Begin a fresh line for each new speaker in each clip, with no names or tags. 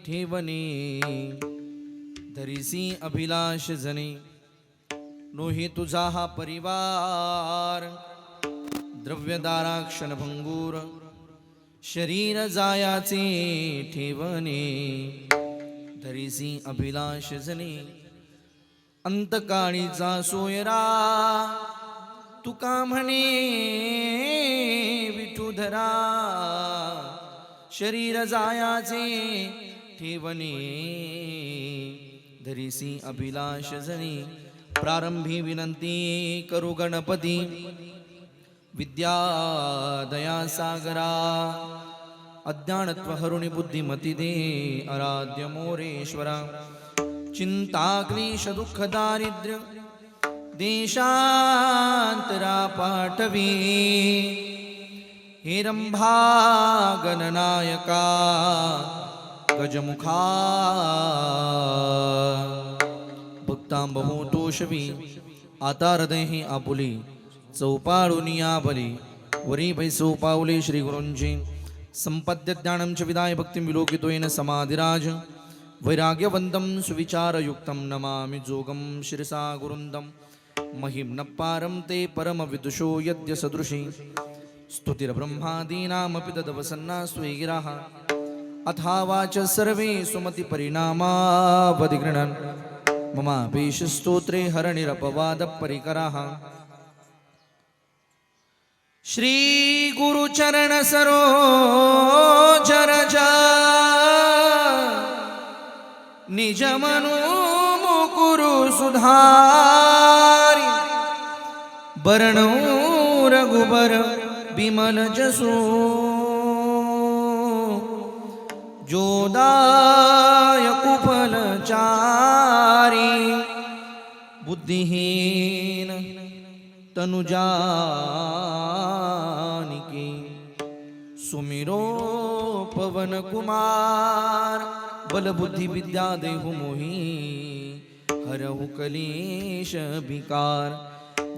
ठेवणे धरिसी अभिलाष जने नोहे तुझा हा परिवार द्रव्यदारा क्षणभंगूर शरीर जायाचे ठेवणे धरिसी अभिलाष जने अंतकाळीचा सोयरा तुका म्हणे विठुधरा शरीर जायाचे ठेवणे धरिसी अभिलाष जने प्रारंभी विनंती करू गणपती विद्या दया सागरा अज्ञानत्व हरुणि बुद्धिमती दे आराध्य मोरेश्वरा चिंता क्लेश दुःख दारिद्र्य देशांतरा पाठवी हे रंभा गणनायका गजमुखा भक्तांबहू तोषवी आता हृदय हे आपुली चौपाळुनिया बली वरी बैसो पावले श्री गुरूंची संपद्य ज्ञानं च विदाय भक्तिं विलोकितोयेन समाधिराज वैराग्यवन्तं सुविचारयुक्तं नमामि जोगं शिरसा गुरुन्दं महिम्नः पारं ते परमविदुषो यद्य सदृशी स्तुतिर्ब्रह्मादीनामपि तदवसन्ना स्वेगिराः अथावाच सर्वे सुमतिपरिणामावधिगृह्णन् ममापेशस्तोत्रे हरनिरपवादपरिकराः श्री गुरुचरण सरोज रज निज मनु मुकुरु सुधारि बरणौ रघुबर बिमल जसो जोदाय कुफल चारी बुद्धिहीन तनुजानिके सुमिरो पवन कुमार बल बुद्धि विद्या देहु मोहि हरहु कलेश विकार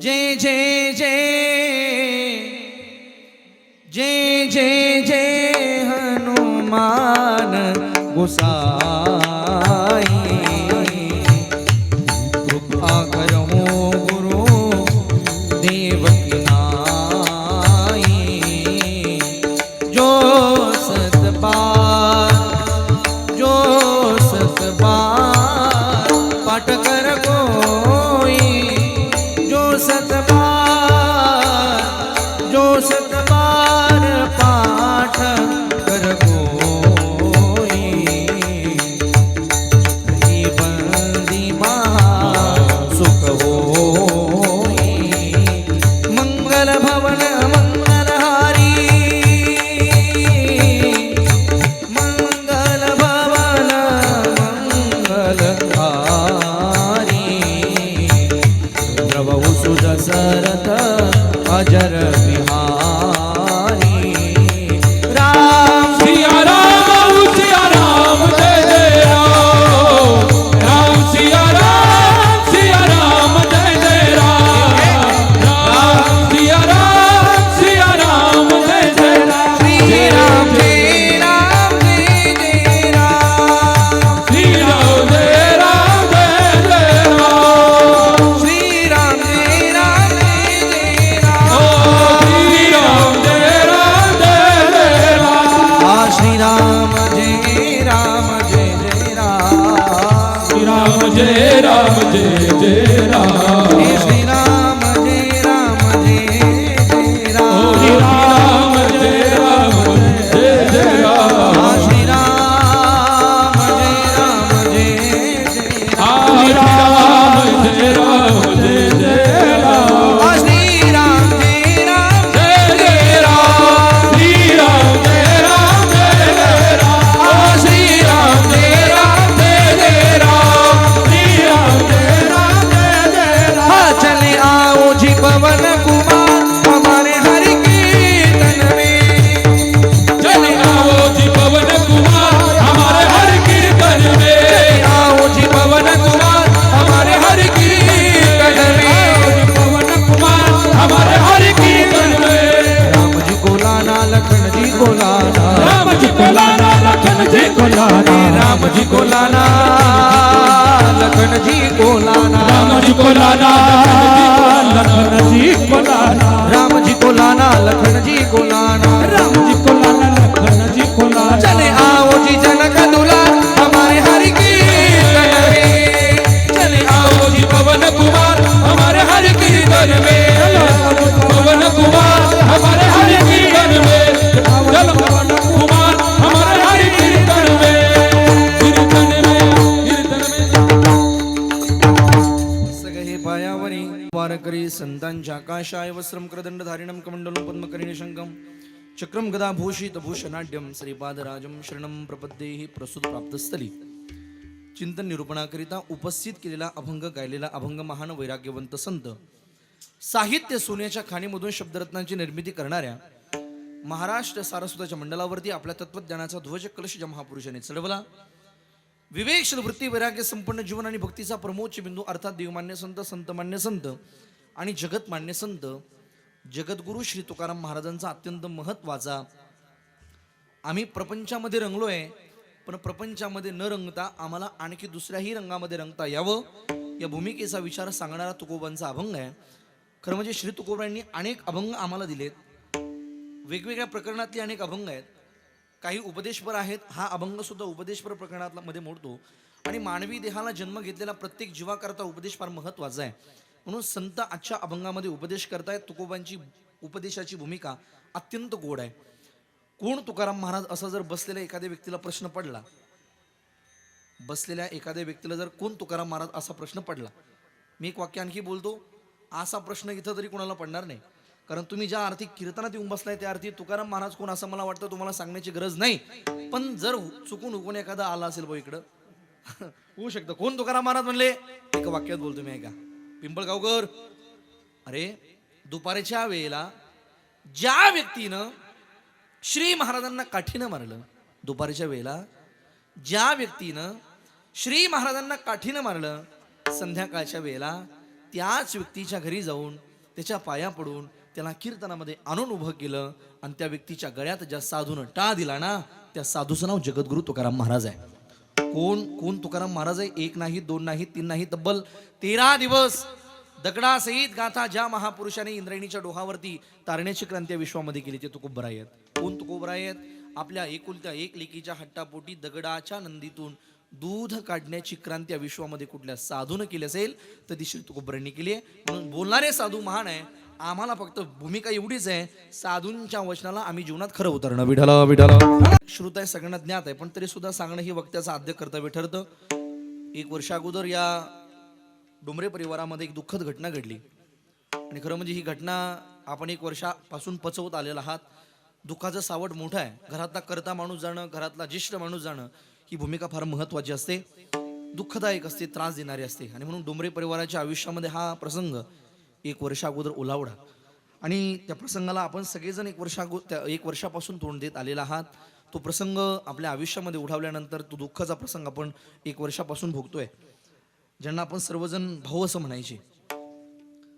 जय जय जय जय जय जय हनुमान गोसाई कृपा करहु गुरु देवकी नाई जो सतबार पाठ कर कोई जो सतबार पाठ कर कोई बंदी महा सुख होई मंगल भवन मंगलहारी मंगल भवन प्रभु सुदशरथ अजर बिहारी राम
सिया राम जय जय राम राम सिया राम जय जय राम राम सिया राम जय जय राम
श्री राम जय राम जय जय राम
श्री राम जय जय राम
श्री राम जय राम जय जय राम
श्री राम जय जय राम
श्री राम जय राम जय जय राम
श्री राम जय जय राम
हे श्री राम जय राम जय जय राम
श्री राम जय जय राम
श्री राम जय जय राम
श्री राम जय जय राम
श्री राम जय राम
जय जय राम श्री राम जय जय राम
श्री राम जय राम
जय जय राम श्री राम जय जय राम
चले आओ जी पवन कुमार हमारे हरि कीर्तन में
चले आओ जी पवन कुमार हमारे हर कीर्तन में
आओ जी पवन कुमार हमारे हरि कीर्तन में
पवन कुमार हमारे हर कीर्तन में
राम जी को लाना लखन जी को लाना
राम जी को लाना लखन जी को लाना
राम लाना लखन जी को लाना
राम जी को लाना लखन जी को लाना
राम जी को लाना लखन जी को लाना
राम जी को लाना लखन जी को लाना
चले आओ जी जनक दुलार हमारे हरि कीर्तन में
चले आओ जी पवन कुमार हमारे हर कीर्तन में पवन कुमार हमारे हर कीर्तन में चलो पवन कुमार हमारे हर कीर्तन में कीर्तन में
सगळे पायावरी वारकरी संतांच्या आकाशाय वस्त्रम करदंड धारिणम कमंडलम पद्मकरिणी शंकम चक्रम गदा भूषित भूषणाढ्यम श्रीपादराजम शरणम प्रपद्येहि प्रसूत प्राप्तस्थली चिंतन निरूपणाकरिता उपस्थित केलेला अभंग गायलेला अभंग महान वैराग्यवंत संत साहित्य सोन्याच्या खाणीमधून शब्दरत्नांची निर्मिती करणाऱ्या महाराष्ट्र सारस्वताच्या मंडलावरती आपल्या तत्वज्ञानाचा ध्वज कलश ज्या महापुरुषाने चढवला विवेकशील वृत्ती वैराग्य संपन्न जीवन आणि भक्तीचा प्रमोच्च बिंदू अर्थात देवमान्य संत संतमान्य संत आणि जगतमान्य संत जगद्गुरु श्री तुकाराम महाराजांचा अत्यंत महत्वाचा आम्ही प्रपंचामध्ये रंगलोय पण प्रपंचामध्ये न रंगता आम्हाला आणखी दुसऱ्याही रंगामध्ये रंगता यावं या भूमिकेचा विचार सांगणारा तुकोबांचा अभंग आहे. खरं म्हणजे श्री तुकोबांनी अनेक अभंग आम्हाला दिलेत. वेगवेगळ्या प्रकरणातले अनेक अभंग आहेत. काही उपदेशपर आहेत. हा अभंग सुद्धा उपदेशपर प्रकरणातला मध्ये मोडतो आणि मानवी देहाला जन्म घेतलेला प्रत्येक जीवाकरता उपदेश फार महत्वाचा आहे. म्हणून संत आजच्या अभंगामध्ये उपदेश करतायत. तुकोबांची उपदेशाची भूमिका अत्यंत गोड आहे. कोण तुकाराम महाराज असा जर बसलेल्या एखाद्या व्यक्तीला प्रश्न पडला, बसलेल्या एखाद्या व्यक्तीला जर कोण तुकाराम महाराज असा प्रश्न पडला, मी एक वाक्य आणखी बोलतो, असा प्रश्न इथं तरी कोणाला पडणार नाही. कारण तुम्ही ज्या अर्थी कीर्तनात येऊन बसलाय त्या अर्थी तुकाराम महाराज कोण असं मला वाटतं तुम्हाला सांगण्याची गरज नाही. पण जर चुकून उकून एखादा आला असेल भाऊ इकडं होऊ शकतं. कोण तुकाराम महाराज म्हणले, एका वाक्यात बोलतो मी ऐका. पिंपळगावकर, अरे दुपारच्या वेळेला ज्या व्यक्तीनं श्री महाराजांना काठीनं मारलं, दुपारच्या वेळेला ज्या व्यक्तीनं श्री महाराजांना काठीनं मारलं, संध्याकाळच्या वेळेला त्याच व्यक्तीच्या घरी जाऊन त्याच्या पाया पडून त्याला कीर्तनामध्ये आणून उभं केलं आणि त्या व्यक्तीच्या गळ्यात ज्या साधूनं टाळ दिला ना, त्या साधूचं नाव जगद्गुरु तुकाराम महाराज आहे. कोण तुकाराम महाराज आहे? एक नाही, दोन नाही, तीन नाही, तब्बल 13 दिवस दगडासहित गाथा ज्या महापुरुषाने इंद्रायणीच्या डोहावरती तारण्याची क्रांती विश्वामध्ये केली ते तुकोबराय आहेत. कोण तुकोबराय आहेत? आपल्या एकुलत्या एक लेकीच्या हट्टापोटी दगडाच्या नंदीतून दूध काढण्याची क्रांती विश्वामध्ये कुठल्या साधून केली असेल तर ती श्री तुकोबरांनी केली आहे. म्हणून बोलणारे साधू महान आहे. आम्हाला फक्त भूमिका एवढीच आहे, साधूंच्या वचनाला आम्ही जीवनात खरं उतरणं. विठ्ठल विठ्ठल श्रुत आहे, सगळ्यांना ज्ञात आहे, पण तरी सुद्धा सांगणं ही वक्त्याचं आद्य कर्तव्य ठरतं. 1 वर्ष अगोदर या डोंबरे परिवारामध्ये एक दुःखद घटना घडली आणि खरं म्हणजे ही घटना आपण 1 वर्षापासून पचवत आलेला आहात. दुःखाचं सावट मोठं आहे. घरातला कर्ता माणूस जाणं, घरातला ज्येष्ठ माणूस जाणं ही भूमिका फार महत्वाची असते, दुःखदायक असते, त्रास देणारी असते. आणि म्हणून डोंबरे परिवाराच्या आयुष्यामध्ये हा प्रसंग 1 वर्ष अगोदर ओलावला आणि त्या प्रसंगाला आपण सगळेजण 1 वर्षापासून तोंड देत आलेला आहात. तो प्रसंग आपल्या आयुष्यामध्ये उठावल्यानंतर तो दुःखाचा प्रसंग आपण 1 वर्षापासून भोगतोय. ज्यांना आपण सर्वजण भाऊ असं म्हणायचे,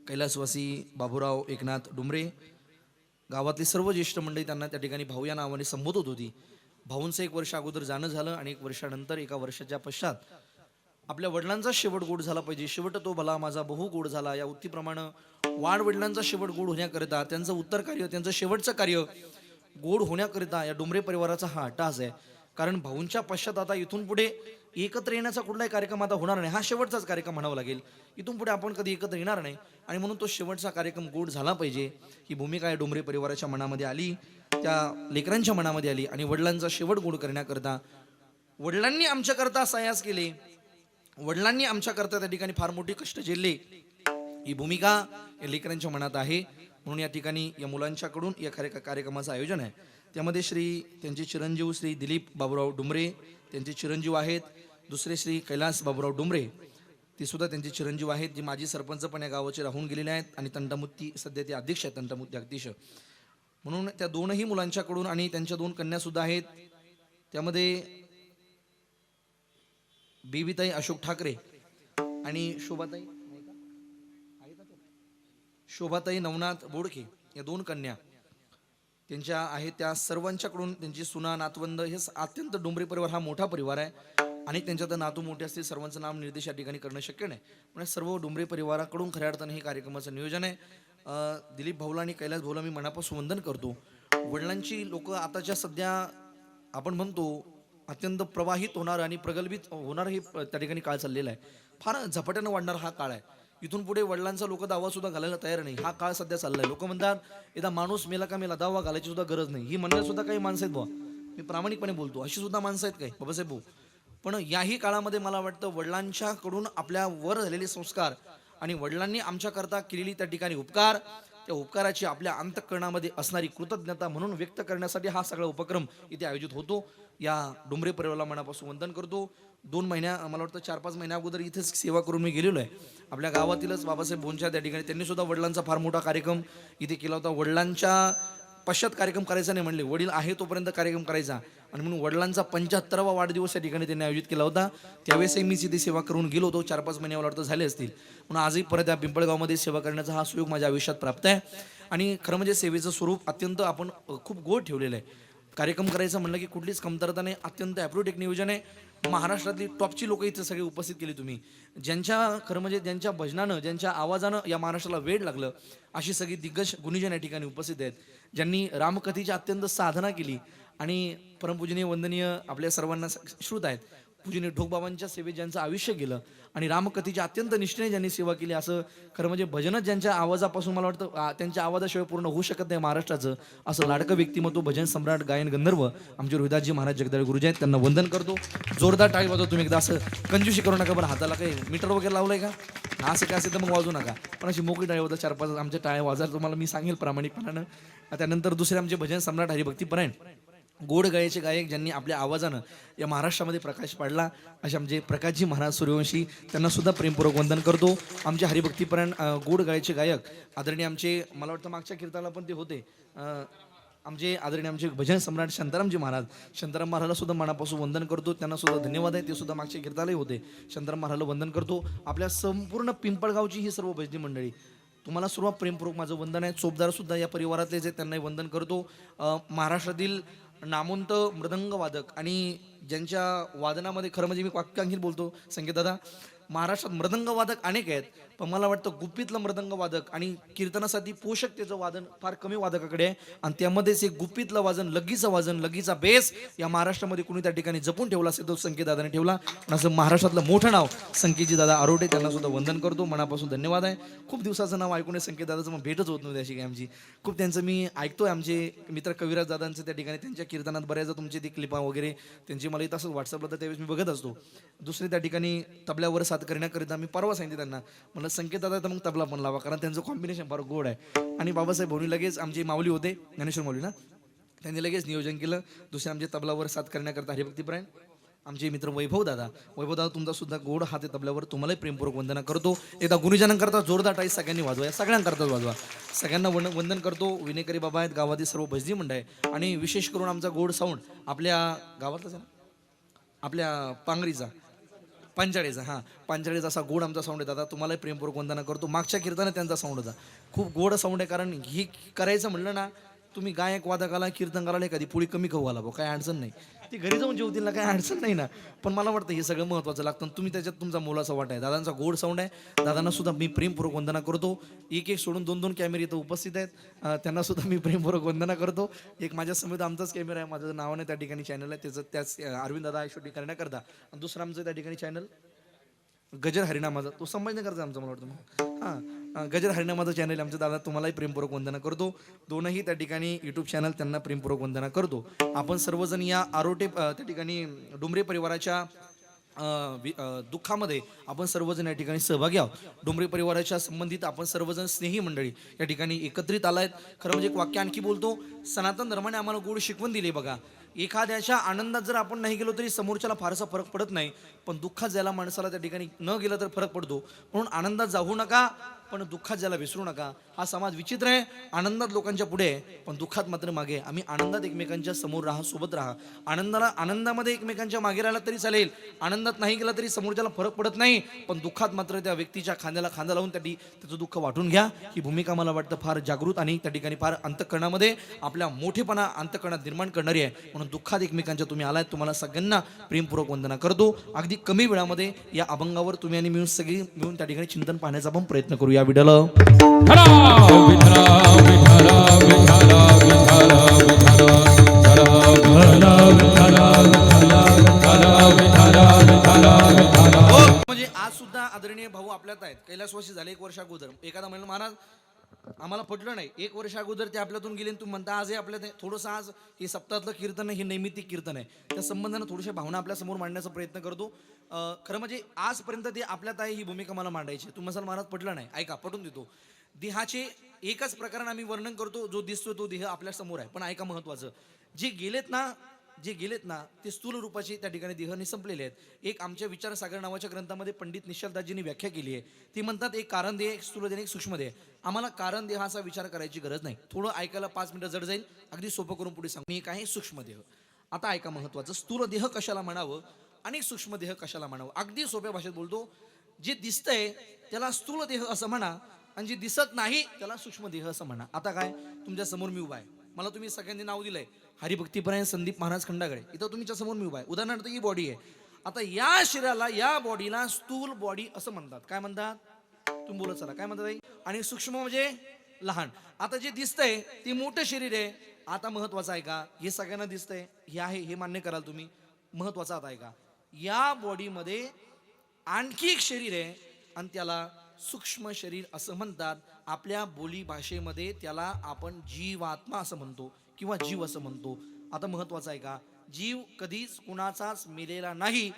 कैलासवासी बाबूराव एकनाथ डोंबरे, गावातली सर्व ज्येष्ठ मंडळी त्यांना त्या ठिकाणी भाऊ या नावाने संबोधत होती. भाऊंचं 1 वर्ष अगोदर जाणं झालं आणि 1 वर्षानंतर 1 वर्षाच्या पश्चात आपल्या वडिलांचा शेवट गोड झाला पाहिजे. शेवट तो भला माझा बहु गोड झाला या उत्तीप्रमाणे वडिलांचा शेवट गोड होण्याकरिता, त्यांचं उत्तर कार्य, त्यांचं शेवटचं कार्य गोड होण्याकरिता या डोंबरे परिवाराचा हा अट्टास आहे. कारण भाऊंच्या पश्चात आता इथून पुढे एकत्र येण्याचा कुठलाही कार्यक्रम आता होणार नाही. हा शेवटचाच कार्यक्रम म्हणावा लागेल. इथून पुढे आपण कधी एकत्र येणार नाही आणि म्हणून तो शेवटचा कार्यक्रम गोड झाला पाहिजे ही भूमिका या डोंबरे परिवाराच्या मनामध्ये आली, त्या लेकरांच्या मनामध्ये आली. आणि वडिलांचा शेवट गोड करण्याकरता वडिलांनी आमच्याकरता सायास केले, वडिलांनी आमच्याकरता त्या ठिकाणी फार मोठी कष्ट झेलले ही भूमिका या लेकरांच्या मनात आहे. म्हणून या ठिकाणी या मुलांच्याकडून या कार्यक्रमाचं आयोजन आहे. त्यामध्ये त्यांचे चिरंजीव श्री दिलीप बाबूराव डोंबरे त्यांचे चिरंजीव आहेत. दुसरे श्री कैलास बाबूराव डोंबरे ते सुद्धा त्यांचे चिरंजीव आहेत, जे माजी सरपंच पण या गावाचे राहून गेलेले आहेत आणि तंटामुक्ती सध्या ते अध्यक्ष आहेत, तंटामुक्ती अध्यक्ष म्हणून. त्या दोनही मुलांच्याकडून आणि त्यांच्या 2 कन्या सुद्धा आहेत. त्यामध्ये बेबीताई अशोक ठाकरे आणि शोभाताई नवनाथ बोडके या 2 कन्या त्यांच्या आहेत. त्या सर्वांच्याकडून त्यांची सुना नातवंद हे अत्यंत डोंबरे परिवार हा मोठा परिवार आहे. आणि त्यांच्यात नातू मोठे असतील सर्वांचं नाम निर्देश या ठिकाणी करणं शक्य नाही. म्हणजे सर्व डोंबरे परिवाराकडून खऱ्या अर्थाने हे कार्यक्रमाचं नियोजन आहे. दिलीप भाऊला आणि कैलास भाऊला मी मनापासून वंदन करतो. वडिलांची लोक आताच्या सध्या आपण म्हणतो अत्यंत प्रवाहित होणार आणि प्रगल्भित होणार हे त्या ठिकाणी काळ चाललेला आहे. फार झपाट्यानं वाढणार हा काळ आहे. इथून पुढे वडिलांचा लोक दावा सुद्धा घालायला तयार नाही. हा काळ सध्या चाललाय. लोक म्हणतात एकदा माणूस मेला का मेला, दावा घालायची सुद्धा गरज नाही. ही म्हणण्यात सुद्धा काही माणसं आहेत बुवा, मी प्रामाणिकपणे बोलतो, अशी सुद्धा माणसं आहेत काय बाबासाहेब भाऊ. पण याही काळामध्ये मला वाटतं वडिलांच्याकडून आपल्यावर झालेले संस्कार आणि वडिलांनी आमच्याकरता केलेली त्या ठिकाणी उपकार, त्या उपकाराची आपल्या अंतःकरणामध्ये असणारी कृतज्ञता म्हणून व्यक्त करण्यासाठी हा सगळा उपक्रम इथे आयोजित होतो. या डोंबरे परिवाराला मनापासून वंदन करतो. 2 महिन्या मला वाटतं 4-5 महिन्या अगोदर इथेच सेवा करून मी गेलेलो आहे. आपल्या गावातीलच बाबासाहेब भोंच्या त्या ठिकाणी त्यांनी सुद्धा वडिलांचा फार मोठा कार्यक्रम इथे केला होता. वडिलांच्या पश्चात कार्यक्रम करायचा नाही म्हणले, वडील आहे तोपर्यंत कार्यक्रम करायचा, आणि म्हणून वडिलांचा 75वा वाढदिवस या ठिकाणी त्यांनी आयोजित केला होता. त्यावेळेसही मी तिथे सेवा करून गेलो होतो. 4-5 महिने मला वाटतं झाले असतील. म्हणून आजही परत या पिंपळगावमध्ये सेवा करण्याचा हा सुयोग माझ्या आयुष्यात प्राप्त आहे. आणि खरं म्हणजे सेवेचं स्वरूप अत्यंत आपण खूप गोड ठेवलेलं आहे. कार्यक्रम करायचं म्हणलं की कुठलीच कमतरता नाही. अत्यंत ॲप्रोट एक नियोजन आहे. महाराष्ट्रातली टॉपची लोक इथे सगळे उपस्थित केली तुम्ही, ज्यांच्या खरं म्हणजे ज्यांच्या भजनानं, ज्यांच्या आवाजानं या महाराष्ट्राला वेड लागलं, अशी सगळी दिग्गज गुणीजन या ठिकाणी उपस्थित आहेत, ज्यांनी रामकथेची अत्यंत साधना केली. आणि परमपूजनीय वंदनीय आपल्या सर्वांना श्रुत आहेत पूजनीय ढोकबाबांच्या सेवेत ज्यांचं आयुष्य गेलं आणि रामकथेच्या अत्यंत निष्ठेने ज्यांनी सेवा केली, असं खरं म्हणजे भजनच ज्यांच्या आवाजापासून मला वाटतं त्यांच्या आवाजाशिवाय पूर्ण होऊ शकत नाही महाराष्ट्राचं, असं लाडकं व्यक्तिमत्व भजन सम्राट गायन गंधर्व आमचे रोहिदासजी महाराज जगदाळे गुरुजी आहेत. त्यांना वंदन करतो. जोरदार टाळी वाजवा तुम्ही एकदा. असं कंजूशी करू नका बरं, हाताला काही मीटर वगैरे लावलंय का, असं काय असेल तर मग वाजू नका, पण अशी मोकळी टाळी वाजवा. 4-5 आमच्या टाळ्या वाजायला तुम्हाला मी सांगेल प्रामाणिकपणानं. त्यानंतर दुसरे आमचे भजन सम्राट हरिभक्तीपरायण गोड गायचे गायक, ज्यांनी आपल्या आवाजानं या महाराष्ट्रामध्ये प्रकाश पाडला, असे आमचे प्रकाशजी महाराज सूर्यवंशी, त्यांना सुद्धा प्रेमपूर्वक वंदन करतो. आमचे हरिभक्तीपरायण गोड गायचे गायक आदरणीय आमचे, मला वाटतं मागच्या कीर्तनाला पण ते होते, आमचे आदरणीय आमचे भजन सम्राट शांतारामजी महाराज, शांताराम महाराजला सुद्धा मनापासून वंदन करतो. त्यांना सुद्धा धन्यवाद आहे. ते सुद्धा मागच्या कीर्तनालाही होते. शांताराम महाराजला वंदन करतो. आपल्या संपूर्ण पिंपळगावची ही सर्व भजनी मंडळी, तुम्हाला सर्व प्रेमपूर्वक माझं वंदन आहे. चोपदार सुद्धा या परिवारातले जे, त्यांनाही वंदन करतो. महाराष्ट्रातील नामवंत मृदंग वादक आणि ज्यांच्या वादनामध्ये खरं म्हणजे मी वाक्यांकित बोलतो संकेत दादा, महाराष्ट्रात मृदंग वादक अनेक आहेत, पण मला वाटतं गुपितलं मृदंग वादक आणि कीर्तनासाठी पोषक त्याचं वादन फार कमी वादकाकडे आहे. आणि त्यामध्येच एक गुपितलं वाजन, वाजन, लगीचा बेस या महाराष्ट्रामध्ये कुणी त्या ठिकाणी जपून ठेवला असेल तो संकेत दादाने ठेवला. असं महाराष्ट्रातलं मोठं नाव संकेतजी दादा आरोटे, त्यांना सुद्धा वंदन करतो. मनापासून धन्यवाद आहे. खूप दिवसाचं नाव ऐकून संकेत दादाचं मग भेटच होत नव्हती अशी काय आमची. खूप त्यांचं मी ऐकतोय. आमचे मित्र कविराज दादांचं त्या ठिकाणी त्यांच्या कीर्तनात बऱ्याचदा तुमचे ती क्लिपा वगैरे त्यांची मला इथं असं व्हॉट्सअपला तर त्यावेळेस मी बघत असतो. दुसरे त्या ठिकाणी तबल्यावर साथ करण्याकरिता मी परवा सांगितलं त्यांना, म्हणलं संकेत दादा तर मग तबला पण लावा, कारण त्यांचं कॉम्बिनेशन फार गोड आहे. आणि बाबासाहेब भाऊनी लगेच, आमची माऊली होते ज्ञानेश्वर माऊली ना, त्यांनी लगेच नियोजन केलं. दुसरे आमचे तबलावर साथ करण्याकरता हरिभक्तीपरायण आमचे मित्र वैभव दादा तुमचा सुद्धा गोड हात आहे तबल्यावर, तुम्हालाही प्रेमपूर्वक वंदना करतो. एकदा गुरुजनांकरता जोरदार टाळी सगळ्यांनी वाजवा, सगळ्यांकरताच वाजवा. सगळ्यांना वंदन करतो. विनेकरी बाबा आहेत, गावातील सर्व भजनी मंडळ आहे, आणि विशेष करून आमचा गोड साऊंड आपल्या गावातलाच आहे ना, आपल्या पांगरीचा पांचाळेचा, हां पांचाळेचा असा गोड आमचा साऊंड आहे दादा, तुम्हालाही प्रेमपूर्वक वंदना करतो. मागच्या कीर्तनात त्यांचा साऊंड होता, खूप गोड साऊंड आहे. कारण ही करायचं म्हणलं ना, तुम्ही गायक वादकाला कीर्तनकाराला एखादी पोळी कमी खाऊ घाला, काही अडचण नाही, ती घरी जाऊन जेवतील ना, काही अडचण नाही ना. पण मला वाटतं हे सगळं महत्त्वाचं लागतं. तुम्ही त्याच्यात तुमचा मोलाचा वाटा आहे. दादांचा गोड साऊंड आहे. दादांना सुद्धा मी प्रेमपूर्वक वंदना करतो. एक सोडून 2 कॅमेरे इथं उपस्थित आहेत, त्यांना सुद्धा मी प्रेमपूर्वक वंदना करतो. एक माझ्या समोर आमचाच कॅमेरा आहे, माझं नावाने त्या ठिकाणी चॅनल आहे, त्याच अरविंद दादा शूटिंग करण्याकरता. आणि दुसरं आमचं त्या ठिकाणी चॅनल गजर हरिनामाचा, तो संभाजीनगरचा आमचा मला वाटतं, हां गजर हरिनामाचा चॅनल आहे आमचा. दादा तुम्हालाही प्रेमपूर्वक वंदना करतो. दोनही त्या ठिकाणी यूट्यूब चॅनल, त्यांना प्रेमपूर्वक वंदना करतो. आपण सर्वजण या आरोटे त्या ठिकाणी डोंबरे परिवाराच्या दुःखामध्ये आपण सर्वजण या ठिकाणी सहभागी आहोत. डोंबरे परिवाराच्या संबंधित आपण सर्वजण स्नेही मंडळी या ठिकाणी एकत्रित आलायत. खरं म्हणजे एक वाक्य आणखी बोलतो, सनातन धर्माने आम्हाला गोड शिकवण दिली बघा. एखाद्याच्या आनंदात जर आपण नाही गेलो तरी समोरच्याला फारसा फरक पडत नाही, पण दुःखात ज्याला माणसाला त्या ठिकाणी न गेलं तर फरक पडतो. म्हणून आनंदात जाऊ नका, पण दुःखात ज्याला विसरू नका. हा समाज विचित्र आहे, आनंदात लोकांच्या पुढे आहे पण दुःखात मात्र मागे. आम्ही आनंदात एकमेकांच्या समोर राहा, सोबत राहा. आनंदामध्ये एकमेकांच्या मागे राहिला तरी चालेल, आनंदात नाही गेला तरी समोरच्याला फरक पडत नाही, पण दुःखात मात्र त्या व्यक्तीच्या खांद्याला खांदा लावून त्याचं दुःख वाटून घ्या. ही भूमिका मला वाटतं फार जागृत आणि त्या ठिकाणी फार अंतःकरणामध्ये आपल्या मोठेपणा अंतःकरणात निर्माण करणारी आहे. म्हणून दुःखात एकमेकांच्या तुम्ही आलात, तुम्हाला सगळ्यांना प्रेमपूर्वक वंदना करतो. अगदी कमी वेळामध्ये या अभंगावर तुम्ही आणि मिळून सगळी मिळून त्या ठिकाणी चिंतन पाहण्याचा आपण प्रयत्न करू. या व्हिडिओला
विठ्ठला विठ्ठला विठ्ठला विठ्ठला विठ्ठला
म्हणजे आज सुद्धा आदरणीय भाऊ आपल्यात आहेत. कैलासवासी झाले 1 वर्ष अगोदर. एखादा म्हणलं महाराज आम्हाला पटलं नाही, 1 वर्ष अगोदर ते आपल्यातून गेले, तुम्ही म्हणता आज हे आपल्यात थोडंसं, आज हे सप्ताहातलं कीर्तन आहे, हे नैमित्तिक कीर्तन आहे, त्या संबंधानं थोड्याशा भावना आपल्या समोर मांडण्याचा प्रयत्न करतो. खरं म्हणजे आजपर्यंत ते आपल्यात आहे ही भूमिका मला मांडायची. तुम्ही म्हणाल महाराज पटलं नाही, ऐका पटून देतो. देहाचे एकच प्रकरण आम्ही वर्णन करतो, जो दिसतो तो देह आपल्या समोर आहे. पण ऐका महत्वाचं, जे गेलेत ना ते स्थूल रूपाचे त्या ठिकाणी देह संपलेले आहेत. एक आमच्या विचारसागर नावाच्या ग्रंथामध्ये पंडित निश्चलदासजींनी व्याख्या केली आहे. ती म्हणतात एक कारण देह, एक स्थूल देह, एक सूक्ष्म देह. आम्हाला कारण देहाचा विचार करायची गरज नाही. थोडं ऐकायला 5 मिनिटं जड जाईल, अगदी सोपं करून पुढे सांगू. एक आहे सूक्ष्म देह. आता ऐका महत्वाचं, स्थूल देह कशाला म्हणावं आणि सूक्ष्म देह कशाला म्हणावं. अगदी सोप्या भाषेत बोलतो, जे दिसतंय त्याला स्थूल देह असं म्हणा आणि जे दिसत नाही त्याला सूक्ष्म देह असं म्हणा. आता काय, तुमच्या समोर मी उभा आहे, मला तुम्ही सगळ्यांनी नाव दिलंय हरिभक्तीपरायण संदीप महाराज खंडागळे. इथं तुमच्या समोर मी उभा आहे. उदाहरणार्थ ही बॉडी आहे. आता या शरीराला, या बॉडीला स्थूल बॉडी असं म्हणतात. काय म्हणतात तुम्ही बोलत चला, काय म्हणतात? आणि सूक्ष्म म्हणजे लहान. आता जे दिसतंय ते मोठं शरीर आहे. आता महत्वाचं आहे का, हे सगळ्यांना दिसतंय, हे आहे, हे मान्य कराल तुम्ही. महत्वाचं आता आहे का, या बॉडीमध्ये आणखी एक शरीर आहे आणि त्याला सूक्ष्म शरीर असं म्हणतात. आपल्या बोली भाषेमध्ये त्याला आपण जीवात्मा असं म्हणतो किंवा जीव असं म्हणतो. आता महत्वाचं आहे का, जीव कधीच कुणाचाच मेलेला नाही.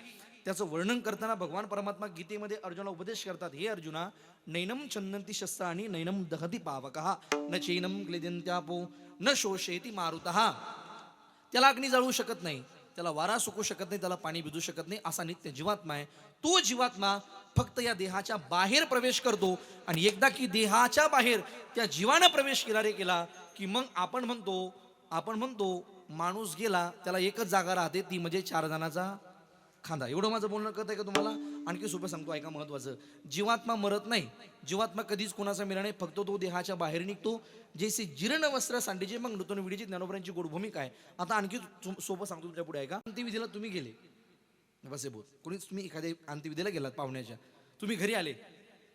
त्याचं वर्णन करताना भगवान परमात्मा गीतेमध्ये अर्जुनाला उपदेश करतात. हे अर्जुना, नैनम छंदंती शस्त्राणि नैनम दहती पावकः न चैनम क्लेदन्त्यापो न शोषयति मारुतः. त्याला अग्नी जाळू शकत नाही, त्याला वारा सुकू शकत नाही, त्याला पाणी भिजू शकत नाही, असा नित्य जीवात्मा आहे. तो जीवात्मा फक्त या देहाच्या बाहेर प्रवेश करतो आणि एकदा की देहाच्या बाहेर त्या जीवानं प्रवेश केला की मग आपण म्हणतो माणूस गेला, त्याला एकच जागा राहते, ती म्हणजे 4 जणांचा खांदा. एवढं माझं बोलणं कळतंय का तुम्हाला? आणखी सोपं सांगतो, ऐका महत्वाचं. जीवात्मा मरत नाही, जीवात्मा कधीच कोणाचा मेला नाही, फक्त तो देहाच्या बाहेर निघतो. जैसे जीर्ण वस्त्र सांडीचे मग नूतन विडीची ज्ञानोबरांची गोड भूमिका आहे. आता आणखी सोपं सांगतो तुमच्या पुढे, ऐका. अंत्यविधीला तुम्ही गेले, बस हे बोल, कोणीच तुम्ही एखाद्या अंत्यविधीला गेलात पाहुण्याच्या, तुम्ही घरी आले,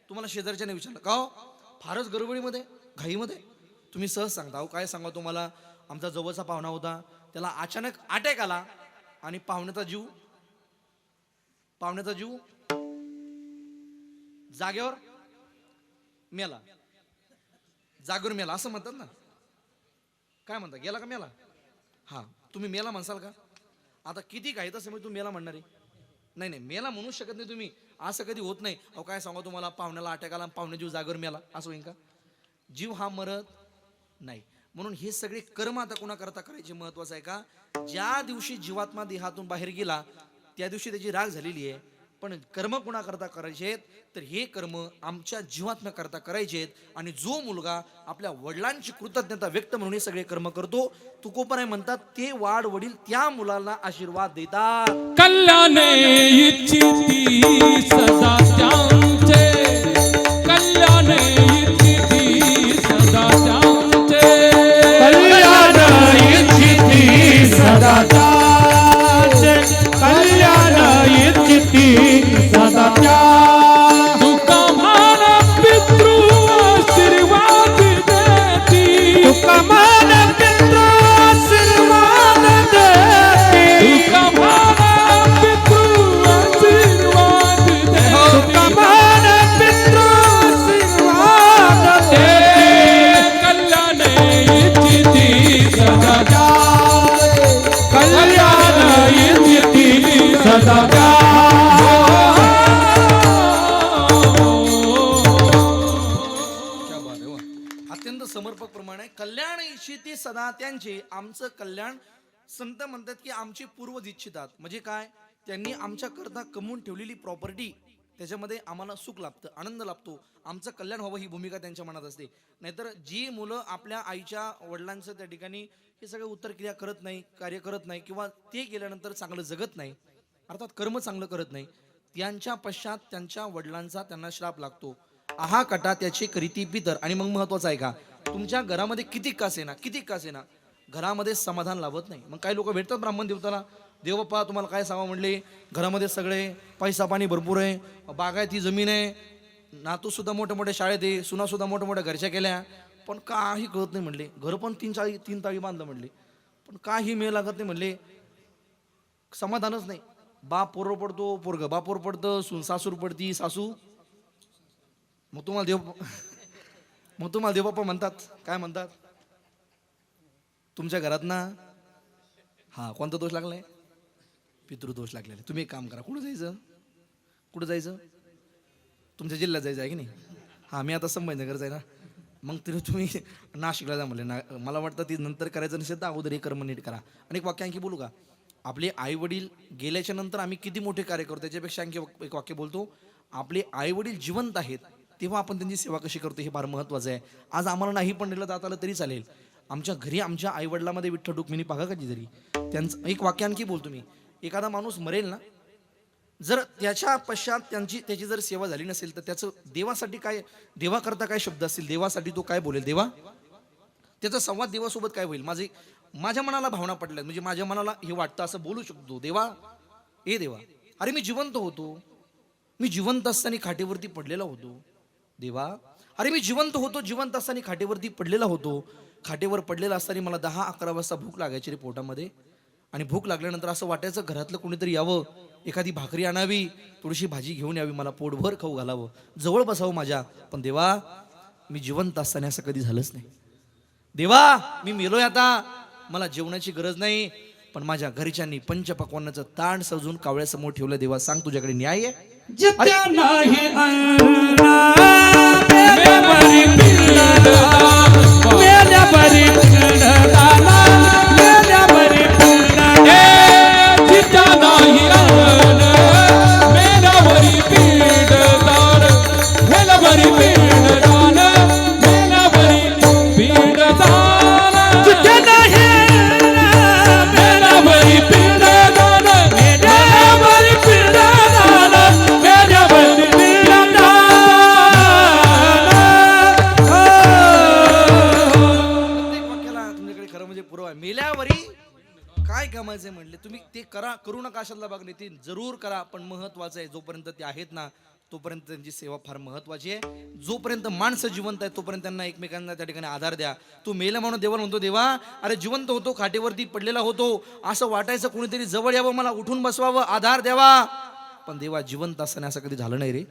तुम्हाला शेजारच्याने विचारलं का हो फारच गडबडीमध्ये घाईमध्ये, तुम्ही सहज सांगता अहो काय सांगा तुम्हाला, आमचा जवळचा पाहुणा होता, त्याला अचानक अटॅक आला आणि पाहुण्याचा जीव जागेवर मेला असं म्हणतात ना. काय म्हणता, गेला का मेला? हा, तुम्ही मेला म्हणसाल का? आता किती काय तसं तुम्ही मेला म्हणणार आहे? नाही, मेला म्हणू शकत नाही तुम्ही, असं कधी होत नाही. अहो काय सांगा तुम्हाला, पाहुण्याला अटॅक आला, पाहुण्या जीव जागेवर मेला, असं होईल का? जीव हा मरत नाही. म्हणून हे सगळे कर्म आता कोणा करता करायचे महत्वाचं आहे का, ज्या दिवशी जीवात्मा देहातून बाहेर गेला त्या दिवशी त्याची राग झालेली आहे. पण कर्म कोणा करता करायचे आहेत, तर हे कर्म आमच्या जीवात्म्या करता करायचे आहेत. आणि जो मुलगा आपल्या वडिलांची कृतज्ञता व्यक्त म्हणून हे सगळे कर्म करतो, तुकोपराय म्हणतात ते वाढ वडील त्या मुलाला आशीर्वाद देतात.
कल्याणे इच्छिती सदा त्यांचे, कल्याणे इच्छिती सदा त्यांचे,
कल्याण इच्छिती सदा त्यांचे, कल्याण इच्छिती सदा त्या.
तुका मान पितृ आशीर्वाद देती,
तुका मान पितृ आशीर्वाद देती,
तुका मान पितृ आशीर्वाद देती,
तुका मान पितृ आशीर्वाद देती.
कल्याणे इच्छिती सदा
त्या, कल्याण इच्छिती सदा त्या.
क्या बात आहे वा. अत्यंत समर्पक प्रमाणे कल्याण इच्छिती सदा त्यांचे. आमचं कल्याण संत म्हणतात की आमची पूर्वज इच्छितात. म्हणजे काय, त्यांनी आमच्या करता कमवून ठेवलेली प्रॉपर्टी त्याच्यामध्ये आम्हाला सुख लाभतं, आनंद लाभतो, आमचं कल्याण व्हावं ही भूमिका त्यांच्या मनात असते. नाहीतर जी मुलं आपल्या आईच्या वडिलांचं त्या ठिकाणी हे सगळं उत्तरक्रिया करत नाही, कार्य करत नाही, किंवा ते गेल्यानंतर चांगलं जगत नाही, अर्थात कर्म चांगलं करत नाही, त्यांच्या पश्चात त्यांच्या वडिलांचा त्यांना श्राप लागतो. आहा कटा त्याची करीती पितर. आणि मग महत्वाचं आहे का, तुमच्या घरामध्ये किती का असेना घरामध्ये समाधान लाभत नाही. मग काही लोक भेटतात ब्राह्मण देवताला, देवप्पा तुम्हाला काय सांगा म्हणले, घरामध्ये सगळे पैसा पाणी भरपूर आहे, बागायती जमीन आहे, नातू सुद्धा मोठ्या मोठ्या शाळेत आहे, सुना सुद्धा मोठ्या मोठ्या घरच्या केल्या, पण काही कळत नाही म्हणले, घर पण तीन ताळी बांधलं म्हणले, पण काही मेळ लागत नाही म्हणले, समाधानच नाही. बाप पोरं पडतो, पोरग बापोर पडतं, सासूर पडती, सासू. मग तुम्हाला देवबाप्पा म्हणतात, काय म्हणतात तुमच्या घरात ना, हा कोणता दोष लागलाय, पितृदोष लागलेला. तुम्ही एक काम करा, कुठं जायचं, तुमच्या जिल्ह्यात जायचं आहे की नाही. हा मी आता संभाजीनगरचा आहे ना, मग तरी तुम्ही नाशिकला जा म्हणले ना. मला वाटतं ती नंतर करायचं नसेल तर अगोदर हे कर्म नीट करा. आणि एक वाक्य आणखी बोलू का, आपले आई वडील गेल्याच्या नंतर आम्ही किती मोठे कार्य करतो त्याच्यापेक्षा आणखी एक वाक्य बोलतो, आपले आई वडील जिवंत आहेत तेव्हा आपण त्यांची सेवा कशी करतो हे फार महत्वाचं आहे. आज आम्हाला नाही पण दिलं जात आलं तरी चालेल, आमच्या घरी आमच्या आई वडिलांमध्ये विठ्ठल रुक्मिणी पाहा कधीतरी त्यांचं. एक वाक्य आणखी बोलतो मी, एखादा माणूस मरेल ना, जर त्याच्या पश्चात त्याची जर सेवा झाली नसेल तर त्याचं देवासाठी काय, देवाकरता काय शब्द असतील, देवासाठी तो काय बोलेल, देवा, त्याचा संवाद देवासोबत काय होईल. माझ्या मनाला भावना पडल्या, म्हणजे माझ्या मनाला हे वाटतं असं बोलू शकतो, देवा, ए देवा, अरे मी जिवंत होतो, मी जिवंत असताना खाटेवरती पडलेला होतो, देवा, अरे मी जिवंत होतो, जिवंत असताना खाटेवरती पडलेला होतो, खाटेवर पडलेला असताना मला 10-11 वाजता भूक लागायची रे पोटामध्ये, आणि भूक लागल्यानंतर असं वाटायचं घरातलं कोणीतरी यावं, एखादी भाकरी आणावी, थोडीशी भाजी घेऊन यावी, मला पोटभर खाऊ घालावं, जवळ बसावं माझ्या. पण देवा, मी जिवंत असताना असं कधी झालंच नाही. देवा, मी मेलोय आता, मला जेवणाची गरज नाही, पण माझ्या घरच्यांनी पंचपक्वान्नाचं ताण सजून कावळ्यासमोर ठेवलं. देवा सांग, तुझ्याकडे न्याय आहे.
जित्या नाही अन्ना, मेल्यावरी पिंडदान, मेल्यावरी पिंडदान, मेल्यावरी पिंडदान.
जित्या नाही अन्न, मेल्यावरी पिंडदान, मेल्यावरी पिंडदान, मेल्यावरी पिंडदान.
जित्या नाही अन्ना, मेल्यावरी पिंडदान, मेल्यावरी पिंडदान, मेल्यावरी पिंडदान.
प्रत्येक वाक्याला तुमच्याकडे खरं म्हणजे पुरावा आहे. मेल्यावरी काय कामायचं म्हणले, तुम्ही ते करू नका अशातला भाग नाही, ते जरूर करा, पण महत्वाचं आहे जोपर्यंत ते आहेत ना तोपर्यंत त्यांची सेवा फार महत्वाची आहे. जोपर्यंत माणसं जिवंत आहे तोपर्यंत त्यांना एकमेकांना त्या ठिकाणी आधार द्या. तू मेला म्हणून देवाला म्हणतो, देवा, अरे जिवंत होतो, खाटेवरती पडलेला होतो, असं वाटायचं कोणीतरी जवळ यावं, मला उठून बसवावं, आधार द्यावा. पण देवा, जिवंत असताना असं कधी झालं नाही रे,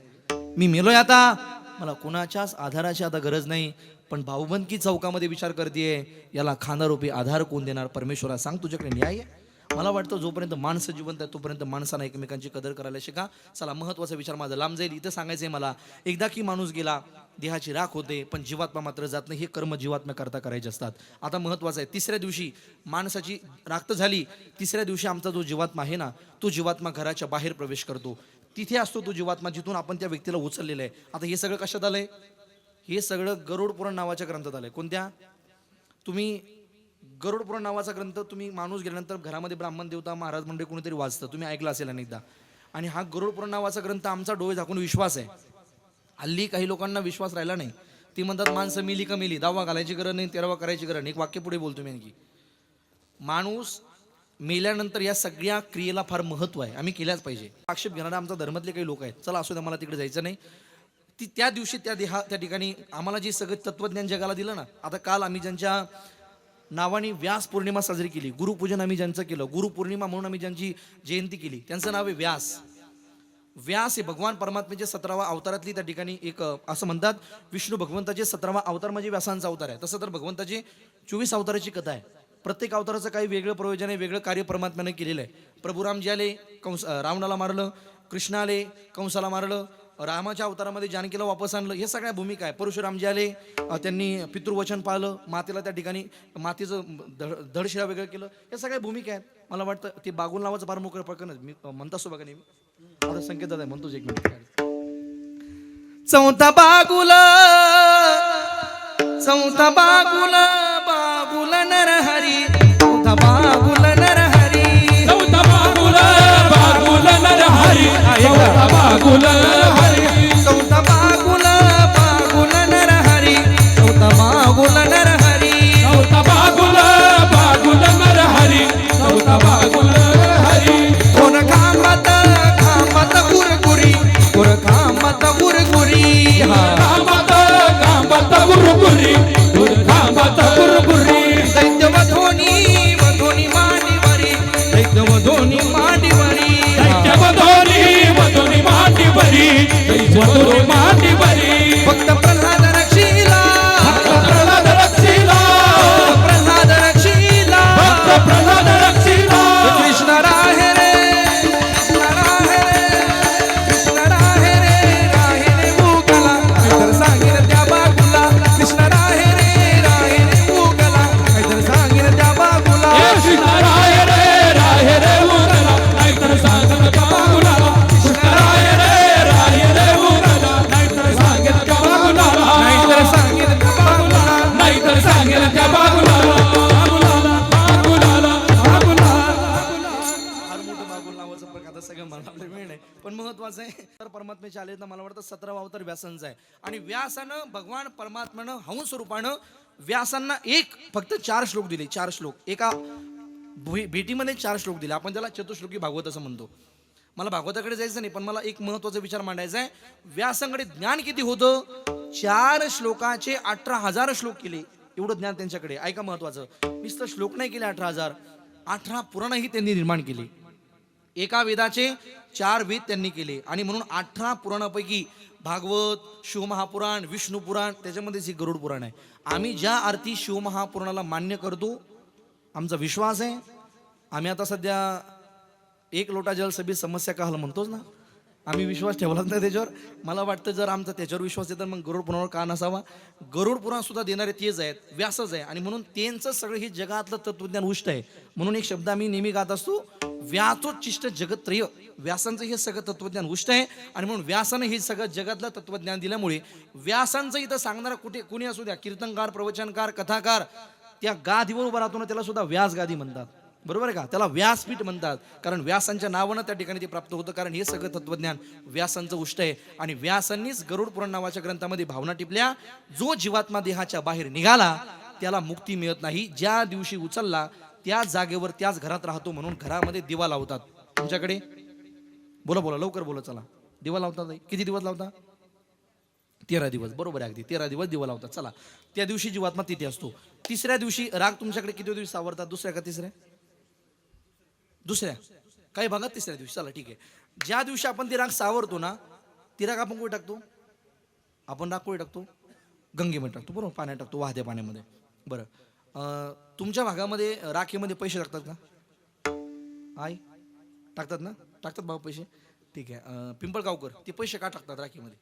मी मेलोय आता, मला कुणाच्याच आधाराची आता गरज नाही. पण भाऊबंदकी चौकामध्ये विचार करतेय, याला खानारूपी आधार कोण देणार, परमेश्वरा सांग, तुझ्याकडे न्याय आहे. मला वाटतं जोपर्यंत माणसं जिवंत आहे तोपर्यंत माणसांना एकमेकांची कदर करायला शिका. चला, महत्वाचा विचार माझा लांब जाईल, इथं सांगायचंय मला, एकदा की माणूस गेला, देहाची राख होते, पण जीवात्मा मात्र जात नाही. हे कर्म जीवात्मा करता करायचे असतात. आता महत्वाचं आहे, तिसऱ्या दिवशी माणसाची राख तर झाली, तिसऱ्या दिवशी आमचा जो जीवात्मा आहे ना, तो जीवात्मा घराच्या बाहेर प्रवेश करतो. तिथे असतो तो जीवात्मा जिथून आपण त्या व्यक्तीला उचललेलं आहे. आता हे सगळं कशात आलंय, हे सगळं गरुड पुराण नावाच्या ग्रंथात आलंय. कोणत्या, तुम्ही गरुड पुराण नावाचा ग्रंथ, तुम्ही माणूस गेल्यानंतर घरामध्ये ब्राह्मण देवता महाराज मंडळी कोणीतरी वाचतं, तुम्ही ऐकलं असेल अनेकदा. आणि हा गरुड पुराण नावाचा ग्रंथ आमचा डोळे झाकून विश्वास आहे. हल्ली काही लोकांना विश्वास राहिला नाही, ती म्हणतात माणसं मिली का मिली, दावा घालायची गरज नाही, तेरावा करायची गरज नाही. एक वाक्य पुढे बोलतो मी आणखी, माणूस मेल्यानंतर या सगळ्या क्रियेला फार महत्व आहे, आम्ही केल्याच पाहिजे. आक्षेप घेणारे आमच्या धर्मातले काही लोक आहेत, चला असू द्या, मला तिकडे जायचं नाही. त्या दिवशी त्या ठिकाणी आम्हाला जे सगळं तत्वज्ञान जगाला दिलं ना, आता काल आम्ही ज्यांच्या नावाने व्यास पौर्णिमा साजरी केली, गुरुपूजन आम्ही ज्यांचं केलं, गुरुपौर्णिमा म्हणून आम्ही ज्यांची जयंती केली, त्यांचं नाव आहे व्यास. व्यास हे भगवान परमात्म्याचे 17वा अवतारातली त्या ठिकाणी एक असं म्हणतात, विष्णू भगवंताचे 17वा अवतार म्हणजे व्यासांचा अवतार आहे. तसं तर भगवंताचे 24 अवताराची कथा आहे. प्रत्येक अवताराचं काही वेगळं प्रयोजन आहे, वेगळं कार्य परमात्म्याने केलेलं आहे. प्रभू रामजी आले, रावणाला मारलं, कृष्ण आले, कंसाला मारलं, रामाच्या अवतारामध्ये जानकीला वापस आणलं, हे सगळ्या भूमिका आहे. परशुरामजी आले, त्यांनी पितृवचन पाळलं, मातेला त्या ठिकाणी मातेचं धडशिरा वेगळं केलं, या सगळ्या भूमिका आहेत. मला वाटतं ते बागुल नावाचं फार मोकळं प्रकरण मी म्हणत असतो बघा नेहमी. आता संकेत दादा म्हणतोच, एक मिनिट चौथा बागुला बागुल नरहरी चौथा बागुल नरहरी
चौथा बागुल बागुल नरहरी चौथा बागुल हरी
चौथा बागुल नरहरी चौथा बागुल नरहरी
चौथा बागुल बागुल नरहरी चौथा बागुल हरी
कोण खांबात गुरगुरी कोण खांबात गुरगुरी
कामात कामात गुरुगुरी कामात गुरुगुरी
दैत्यवधोनी मांडीवरी दैत्यवधोनी मांडीवरी
मधोरी मधोरी मांडी बरी मधोरी मांडी बरी
फक्त प्रल्हाद रक्षीला
प्रल्हाद रक्षीला
प्रल्हाद रक्षीला
भक्त प्रल्हाद रक्षीला
कृष्ण राहे रे कृष्ण राहे रे भूगला काहीतर सांगेन त्या बागुला कृष्ण राहे रे भूगला काहीतर सांगेन त्या बागुला
कृष्ण राय रे उरला नाहीतर सांगत का बागुला कृष्ण राय रे उरला नाहीतर सांगत का बागुला
नाहीतर सांगेन त्या बागुला
नाहीतर सांगेल त्या बागुला बागुलाला बागुलाला बागुला
फार मोठं बागुल नावाचं प्रकार आता सगळं मला वेळ नाही पण महत्वाचं आहे तर परमात्म्याचे आले तर मला वाटतं 17वा अवतार व्यासांचा आहे आणि व्यासानं भगवान परमात्म्यानं हंस स्वरूपानं व्यासांना फक्त 4 श्लोक दिले 4 श्लोक एका भेटीमध्ये 4 श्लोक दिले आपण त्याला चतुश्लोकी भागवत असं म्हणतो मला भागवताकडे जायचं नाही पण मला एक महत्वाचा विचार मांडायचा आहे व्यासांकडे ज्ञान किती होतं 4 श्लोकाचे 18,000 श्लोक केले एवढं ज्ञान त्यांच्याकडे ऐका महत्वाचं नुसतं श्लोक नाही केले 18 पुराणही त्यांनी निर्माण केली एका वेदाचे 4 वेद त्यांनी केले आणि म्हणून 18 पुराणापैकी भागवत शिवमहापुराण विष्णू पुराण त्याच्यामध्येच ही गरुड पुराण आहे आम्ही ज्या अर्थी शिवमहापुराणाला मान्य करतो आमचा विश्वास आहे आम्ही आता सध्या 1 लोटा जल सभी समस्या का हल म्हणतोच ना आम्ही विश्वास ठेवलाच नाही त्याच्यावर मला वाटतं जर आमचा त्याच्यावर विश्वास आहे तर मग गरुड पुराणावर का नसावा गरुड पुराण सुद्धा देणारे तेच आहेत व्यासच आहे आणि म्हणून त्यांचं सगळं हे जगातलं तत्वज्ञान उष्ट आहे म्हणून एक शब्द आम्ही नेहमी गात असतो व्यासोच्चिष्ट जगत्रय व्यासांचं हे सगळं तत्वज्ञान उष्ट आहे आणि म्हणून व्यासानं हे सगळं जगातलं तत्वज्ञान दिल्यामुळे व्यासांचं इथं सांगणारा कुणी असू द्या कीर्तनकार प्रवचनकार कथाकार त्या गादीवर उभा राहतो ना त्याला सुद्धा व्यास गादी म्हणतात बरोबर आहे का त्याला व्यासपीठ म्हणतात कारण व्यासांच्या नावानं त्या ठिकाणी ते प्राप्त होतं कारण हे सगळं तत्वज्ञान व्यासांचं उष्ट आहे आणि व्यासांनीच गरुड पुराण नावाच्या ग्रंथामध्ये भावना टिपल्या जो जीवात्मा देहाच्या बाहेर निघाला त्याला मुक्ती मिळत नाही ज्या दिवशी उचलला त्या जागेवर त्याच घरात राहतो म्हणून घरामध्ये दिवा लावतात तुमच्याकडे बोला लवकर बोला चला दिवा लावतात किती दिवस लावता 13 दिवस बरोबर आहे अगदी 13 दिवस दिवा लावतात चला त्या दिवशी जीवात्मा तिथे असतो तिसऱ्या दिवशी राग तुमच्याकडे किती दिवस सावरतात दुसऱ्या का दुसऱ्या काही भागात तिसऱ्या दिवशी चला ठीक आहे ज्या दिवशी आपण ती राग सावरतो ना ती राग आपण कुठे टाकतो आपण राग कुठे टाकतो गंगेमध्ये टाकतो बरोबर पाण्यात टाकतो वाहत्या पाण्यामध्ये बरं तुमच्या भागामध्ये राखेमध्ये पैसे टाकतात का टाकतात ना टाकतात बाबा पैसे ठीक आहे पिंपळगावकर ते पैसे का टाकतात राखीमध्ये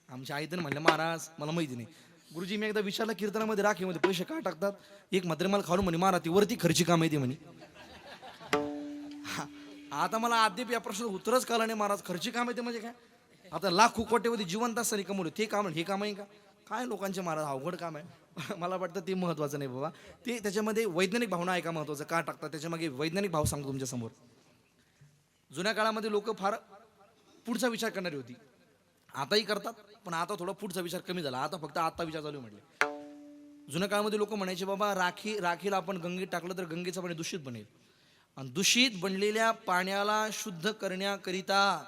आमच्या आई तर म्हणलं महाराज मला माहिती नाही गुरुजी मी एकदा विचारलं कीर्तनामध्ये राखीमध्ये पैसे का टाकतात एक मात्र मला खाऊन म्हणे महाराज ती वरती खर्ची का माहिती म्हणे आता मला अद्याप या प्रश्न उत्तरच कळलं नाही महाराज खर्ची काम येते म्हणजे काय आता लाखो कोट्यवधी जिवंत असताना कमवले ते काम हे काम आहे का काय लोकांचे महाराज अवघड काम आहे मला वाटतं ते महत्वाचं नाही बाबा ते त्याच्यामध्ये वैज्ञानिक भावना आहे का महत्वाचं का टाकतात त्याच्यामागे वैज्ञानिक भाव सांगतो तुमच्या समोर जुन्या काळामध्ये लोक फार पुढचा विचार करणारी होती आताही करतात पण आता थोडा पुढचा विचार कमी झाला आता फक्त आता विचार चालू म्हटले जुन्या काळामध्ये लोक म्हणायचे बाबा राखीला आपण गंगेत टाकलं तर गंगेचं पाणी दूषित बनेल आणि दूषित बनलेल्या पाण्याला शुद्ध करण्याकरिता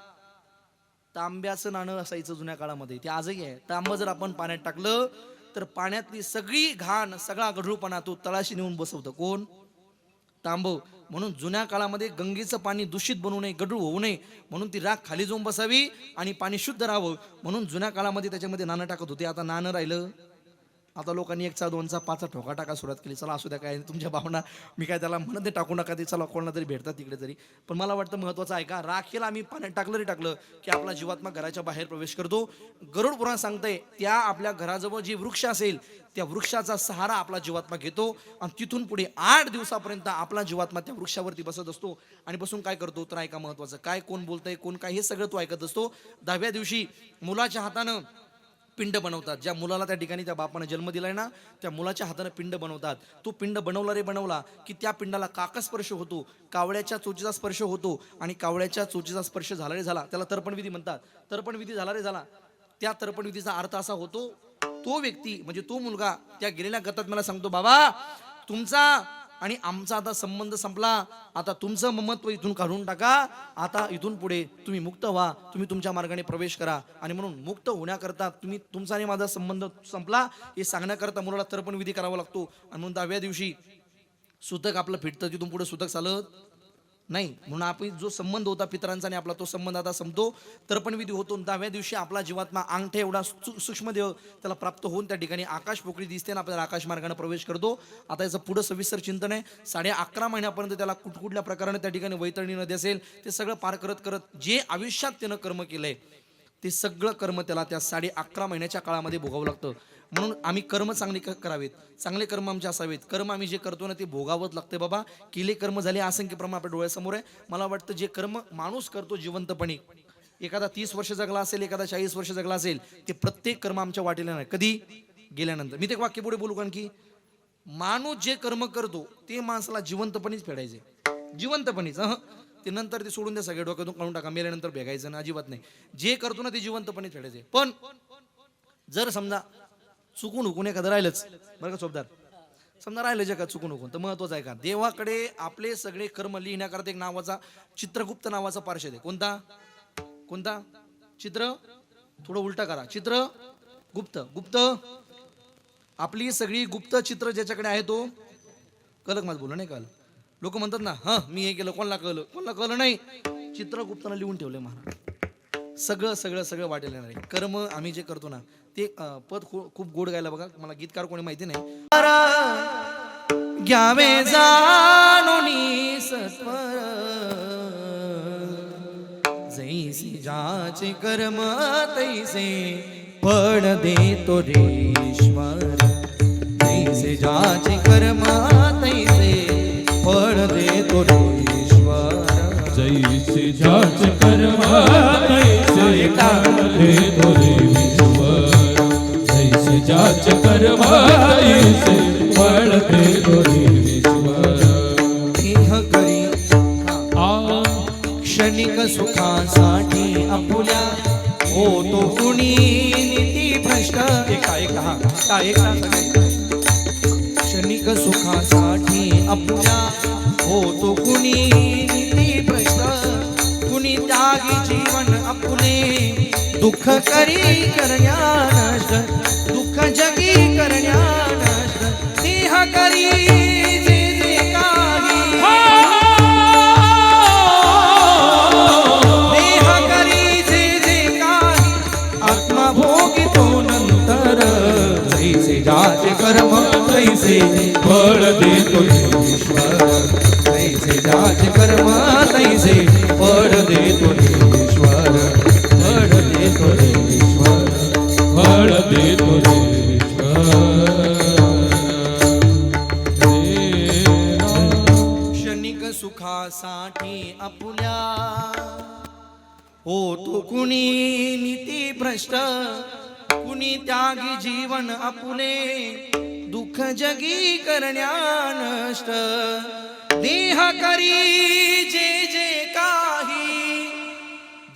तांब्याचं नाणं असायचं जुन्या काळामध्ये ते आजही आहे तांबं जर आपण पाण्यात टाकलं तर पाण्यातली सगळी घाण सगळा गढूळपणा तो तळाशी नेऊन बसवतं कोण तांबं म्हणून जुन्या काळामध्ये गंगेचं पाणी दूषित बनवू नये गढूळ होऊ नये म्हणून ती राख खाली जाऊन बसावी आणि पाणी शुद्ध राहावं म्हणून जुन्या काळामध्ये त्याच्यामध्ये नाणं टाकत होते आता नाणं राहिलं आता लोकांनी 1चा 2चा 5चा ठोका टाका सुरुवात केली. चला असू द्या, काय तुमच्या भावना, मी काय त्याला म्हणत नाही टाकू नका, ते चला कोणाला तरी भेटतात तिकडे तरी. पण मला वाटतं महत्वाचं आहे का, राखेला आम्ही पाण्यात टाकलं की आपला जीवात्मा घराच्या बाहेर प्रवेश करतो. गरुड पुराण सांगतंय त्या आपल्या घराजवळ जी वृक्ष असेल त्या वृक्षाचा सहारा आपला जीवात्मा घेतो आणि तिथून पुढे 8 दिवसापर्यंत आपला जीवात्मा त्या वृक्षावरती बसत असतो. आणि बसून काय करतो तर ऐका महत्वाचं, काय कोण बोलतंय कोण काय हे सगळं तो ऐकत असतो. 10व्या दिवशी मुलाच्या हातानं पिंड बनवतात. ज्या मुलाला त्या ठिकाणी त्या बापानं जन्म दिलाय ना, त्या मुलाच्या हाताने पिंड बनवतात. तो पिंड बनवला की त्या पिंडाला काकस्पर्श होतो, कावळ्याच्या चोचीचा स्पर्श होतो. आणि कावळ्याच्या चोचीचा स्पर्श झाला रे झाला, त्याला तर्पणविधी म्हणतात. तर्पणविधी झाला रे झाला, त्या तर्पणविधीचा अर्थ असा होतो, तो व्यक्ती म्हणजे तो मुलगा त्या गेलेल्या गतात मला सांगतो, बाबा तुमचा आणि आमचा आता संबंध संपला, आता तुमचं ममत्व इथून काढून टाका, आता इथून पुढे तुम्ही मुक्त व्हा, तुम्ही तुमच्या मार्गाने प्रवेश करा. आणि म्हणून मुक्त होण्याकरता तुम्ही तुमचा आणि माझा संबंध संपला हे सांगण्याकरता मुलाला तर्पण विधी करावा लागतो. आणि म्हणून 10व्या दिवशी सुतक आपलं फिटतं, तिथून पुढे सुतक चालत नाही. म्हणून आपण जो संबंध होता पितरांचा आणि आपला तो संबंध आता संपतो, तर्पण विधी होतो. 10व्या दिवशी आपला जीवात्मा अंगठे एवढा सूक्ष्म देव त्याला प्राप्त होऊन त्या ठिकाणी आकाश पोकळी दिसते आणि आपल्याला आकाश मार्गाने प्रवेश करतो. आता याचं पुढं सविस्तर चिंतन आहे. 11.5 महिन्यापर्यंत त्याला कुठल्या प्रकाराने त्या ठिकाणी वैतरणी नदी असेल ते सगळं पार करत करत जे आयुष्यात त्यानं कर्म केलंय ते सगळं कर्म त्याला त्या 11.5 महिन्याच्या काळामध्ये भोगावं लागतं. म्हणून आम्ही कर्म चांगले करावेत, चांगले कर्म आमचे असावेत. कर्म आम्ही जे करतो ना ते भोगावंच लागते बाबा. केले कर्म झाले असंख्य प्रमाण आपल्या डोळ्यासमोर आहे. मला वाटतं जे कर्म माणूस करतो जिवंतपणी, एखादा 30 वर्ष जगला असेल, एखादा 40 वर्ष जगला असेल, ते प्रत्येक कर्म आमच्या वाटेला नाही, कधी गेल्यानंतर. मी ते वाक्य पुढे बोलू, कारण की माणूस जे कर्म करतो ते माणसाला जिवंतपणीच फेडायचे, जिवंतपणीच. ते नंतर ते सोडून द्या, सगळ्या डोक्यातून काढून टाका, मेल्यानंतर भेगायचं ना, अजिबात नाही. जे करतो ना ते जिवंतपणीच फेडायचे. पण जर समजा चुकून हुकून एखादं राहिलंच, बरं का चोपदार, समजा राहिलं जगात चुकून हुकून, तर महत्वाचं आहे का, देवाकडे आपले सगळे कर्म लिहिण्याकरता एक नावाचा चित्रगुप्त नावाचा पार्षद आहे. कोणता कोणता चित्र, थोडं उलटा करा, चित्रगुप्त. गुप्त आपली सगळी गुप्त चित्र ज्याच्याकडे आहे तो कलक, माझं बोलणं नाही कळलं. लोक म्हणतात ना मी हे केलं, कोणाला कळलं नाही, चित्रगुप्तानं लिहून ठेवलंय महाराज. सगळं सगळं सगळं वाटेल येणार आहे. कर्म आम्ही जे करतो ना ते पद खूप गोड गायला बघा, मला गीतकार कोणी माहिती नाही. घ्यावे जाणोनी सत्वर, जैसे ज्याचे कर्म तैसे फळ देतो ईश्वर. जैसे ज्याचे कर्म तैसे फळ देतो ईश्वर.
जैसे ज्याचे कर्म तैसे फळ देतो ईश्वर. जैसे ज्याचे कर्म तैसे फळ देतो ईश्वर.
इह करी क्षणिक सुखासाठी आपुल्या होतो कुणी नीती भ्रष्ट. क्षणिक सुखासाठी आपुल्या होतो कुणी नीती भ्रष्ट. कुणी त्यागी जीवन आपुले दुःख करी करण्या नष्ट. दुःख जगी करण्या नष्ट. देह करी जे जे काही, देह करी जे जे काही आत्मा भोगितो नंतर. जैसे ज्याचे कर्म तैसे फळ देतो ईश्वर. जैसे ज्याचे कर्म तैसे फळ देतो ईश्वर. फळ देतो ईश्वर.
फळ देतो ईश्वर.
क्षणिक सुखासाठी आपुल्या होतो कुणी नीती भ्रष्ट. कुणी त्यागी जीवन आपुले दुःख जगी करण्या नष्ट. देह करी जे जे काही,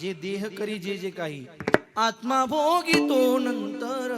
जे देह करी जे जे काही आत्मा भोगितो नंतर.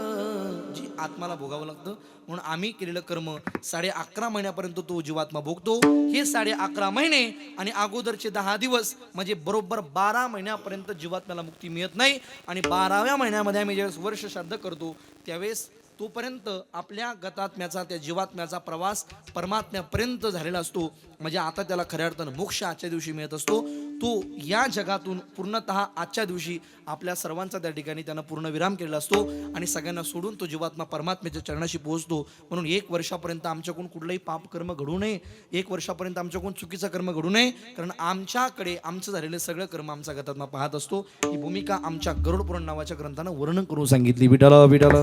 जी आत्माला भोगावं लागतं. म्हणून आम्ही केलेलं कर्म 11.5 महिन्यापर्यंत तो जीवात्मा भोगतो. हे 11.5 महिने आणि अगोदरचे 10 दिवस म्हणजे बरोबर 12 महिन्यापर्यंत जीवात्म्याला मुक्ती मिळत नाही. आणि 12व्या महिन्यामध्ये आम्ही ज्यावेळेस वर्ष श्राद्ध करतो त्यावेळेस तोपर्यंत आपल्या गतात्म्याचा त्या जीवात्म्याचा प्रवास परमात्म्यापर्यंत झालेला असतो. म्हणजे आता त्याला खऱ्या अर्थानं मोक्ष आजच्या दिवशी मिळत असतो. तो या जगातून पूर्णतः आजच्या दिवशी आपल्या सर्वांचा त्या ठिकाणी त्यानं पूर्ण विराम केलेला असतो आणि सगळ्यांना सोडून तो जीवात्मा परमात्म्याच्या चरणाशी पोहोचतो. म्हणून 1 वर्षापर्यंत आमच्याकडून कुठलंही पाप कर्म घडू नये, 1 वर्षापर्यंत आमच्याकडून चुकीचं कर्म घडू नये, कारण आमच्याकडे आमचं झालेलं सगळं कर्म आमचा गतात्मा पाहत असतो. ही भूमिका आमच्या गरुड पुराण नावाच्या ग्रंथानं वर्णन करून सांगितली. विठाला विठाला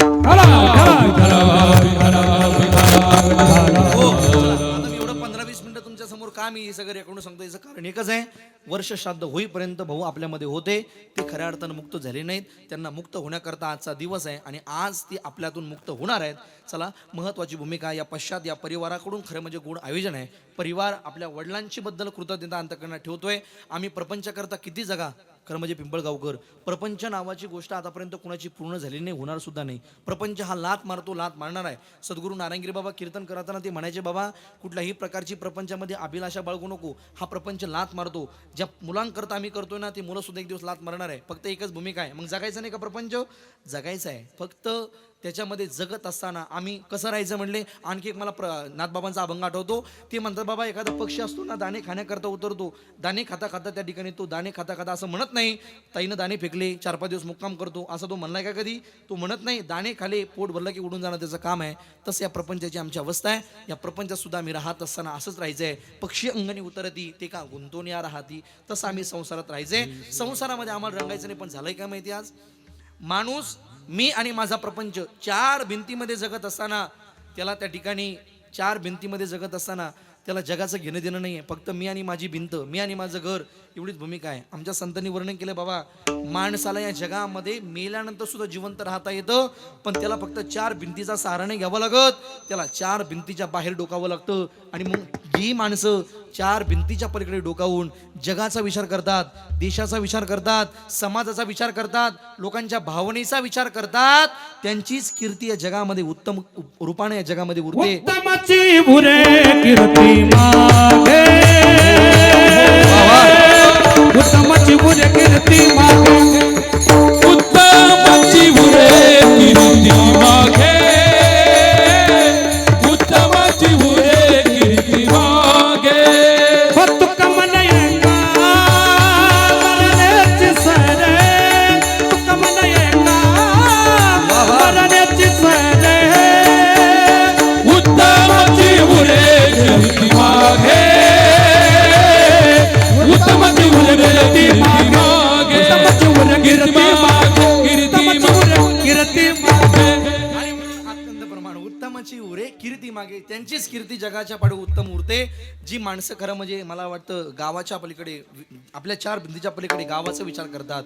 हो, आता मी एवढं 15-20 मिनिटं तुमच्या समोर का मी हे सगळं रेकॉर्ड सांगतो, याचं कारण एकच आहे, वर्ष श्राद्ध होईपर्यंत भाऊ आपल्यामध्ये होते, ते खऱ्या अर्थानं मुक्त झाले नाहीत. त्यांना मुक्त होण्याकरता आजचा दिवस आहे आणि आज ती आपल्यातून मुक्त होणार आहेत. चला, महत्वाची भूमिका या पश्चात या परिवाराकडून खरं म्हणजे गुण आयोजन आहे. परिवार आपल्या वडिलांची बद्दल कृतज्ञता अंतःकरणात ठेवतोय. आम्ही प्रपंचकरता किती जगा, खरं म्हणजे पिंपळगावकर, प्रपंच नावाची गोष्ट आतापर्यंत कुणाची पूर्ण झाली नाही, होणार सुद्धा नाही. प्रपंच हा लात मारतो, लात मारणार आहे. सद्गुरू नारायणगिरी बाबा कीर्तन करताना ते म्हणायचे, बाबा कुठल्याही प्रकारची प्रपंचामध्ये अभिलाषा बाळगू नको, हा प्रपंच लात मारतो. ज्या मुलांकरता आम्ही करतोय ना, ते मुलं सुद्धा एक दिवस लात मारणार आहे. फक्त एकच भूमिका आहे, मग जगायचं नाही का प्रपंच? जगायचं आहे. फक्त त्याच्यामध्ये जगत असताना आम्ही कसं राहायचं म्हणले, आणखी एक मला नाथबाबांचा अभंग आठवतो. ते म्हणतात, बाबा एखादा पक्षी असतो ना, दाणे खाण्याकरता उतरतो, दाणे खाता खाता त्या ठिकाणी तो दाणे खाता खाता असं म्हणत नाही, ताईनं दाणे फेकले 4-5 दिवस मुक्काम करतो, असं तो म्हणलाय का कधी? तो म्हणत नाही, दाणे खाले पोट भरलं की उडून जाणं त्याचं काम आहे. तसं या प्रपंचाची आमची अवस्था आहे. या प्रपंचात सुद्धा आम्ही राहत असताना असंच राहायचं आहे. पक्षी अंगणी उतरती ते का गुंतून या राहती, तसं आम्ही संसारात राहायचंय. संसारामध्ये आम्हाला रंगायचं नाही. पण झालंय काय माहिती, आज माणूस मी आणि माझा प्रपंच 4 भिंतीमध्ये जगत असताना, त्याला त्या ठिकाणी 4 भिंतीमध्ये जगत असताना त्याला जगाचं घेणं देणं नाही आहे. फक्त मी आणि माझी भिंत, मी आणि माझं घर, एवढीच भूमिका आहे. आमच्या संतांनी वर्णन केलं, बाबा माणसाला या जगामध्ये मेल्यानंतर सुद्धा जिवंत राहता येतं, पण त्याला फक्त 4 भिंतीचा सहारा नाही घ्यावा लागत, त्याला 4 भिंतीच्या बाहेर डोकावं लागतं. आणि मग जी माणसं 4 भिंतीच्या पलीकडे डोकावून जगाचा विचार करतात, देशाचा विचार करतात, समाजाचा विचार करतात, लोकांच्या भावनेचा विचार करतात, त्यांचीच कीर्ती या जगामध्ये उत्तम रूपाने या जगामध्ये उरते.
उत्तमाची भुरे कीर्ती मागे, उत्तमाची भुरे कीर्ती मागे,
उत्तमाची उरे कीर्ती मागे, उत्तमाची उरे कीर्ती मागे.
तुका म्हणयेका मरण्याची सरे, तुका म्हणयेका मरण्याची सरे,
उत्तमाची उरे कीर्ती मागे, उत्तमाची उरे कीर्ती मागे,
उत्तमाची भुरे कीर्ती मागे,
कीर्ती
कीर्ती मागे.
आणि म्हणून अत्यंत प्रमाण उत्तमाची उरे कीर्ती मागे, त्यांचीच कीर्ती जगाच्या पाठी उत्तम उरते. जी माणसं खरं म्हणजे मला वाटतं गावाच्या पलीकडे, आपल्या 4 भिंतीच्या पलीकडे गावाचा विचार करतात,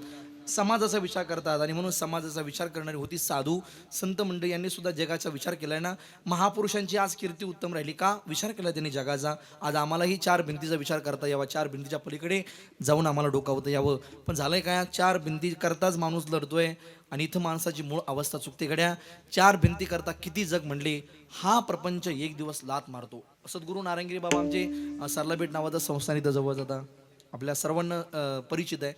समाजाचा विचार करतात, आणि म्हणून समाजाचा विचार करणारी होती साधू संत मंडळी यांनी सुद्धा जगाचा विचार केलाय ना. महापुरुषांची आज कीर्ती उत्तम राहिली का? विचार केला त्यांनी जगाचा. आज आम्हालाही 4 भिंतीचा विचार करता यावा, 4 भिंतीच्या पलीकडे जाऊन आम्हाला डोकावता यावं. पण झालंय काय, 4 भिंती करताच माणूस लढतोय आणि इथं माणसाची मूळ अवस्था चुकते. गड्या 4 भिंती करता किती जग म्हणले, हा प्रपंच एक दिवस लात मारतो. सद्गुरू नारायणगिरी बाबा आमचे सरलाबेट नावाचं संस्थान इथं जवळ जाता आपल्या सर्वांना परिचित आहे.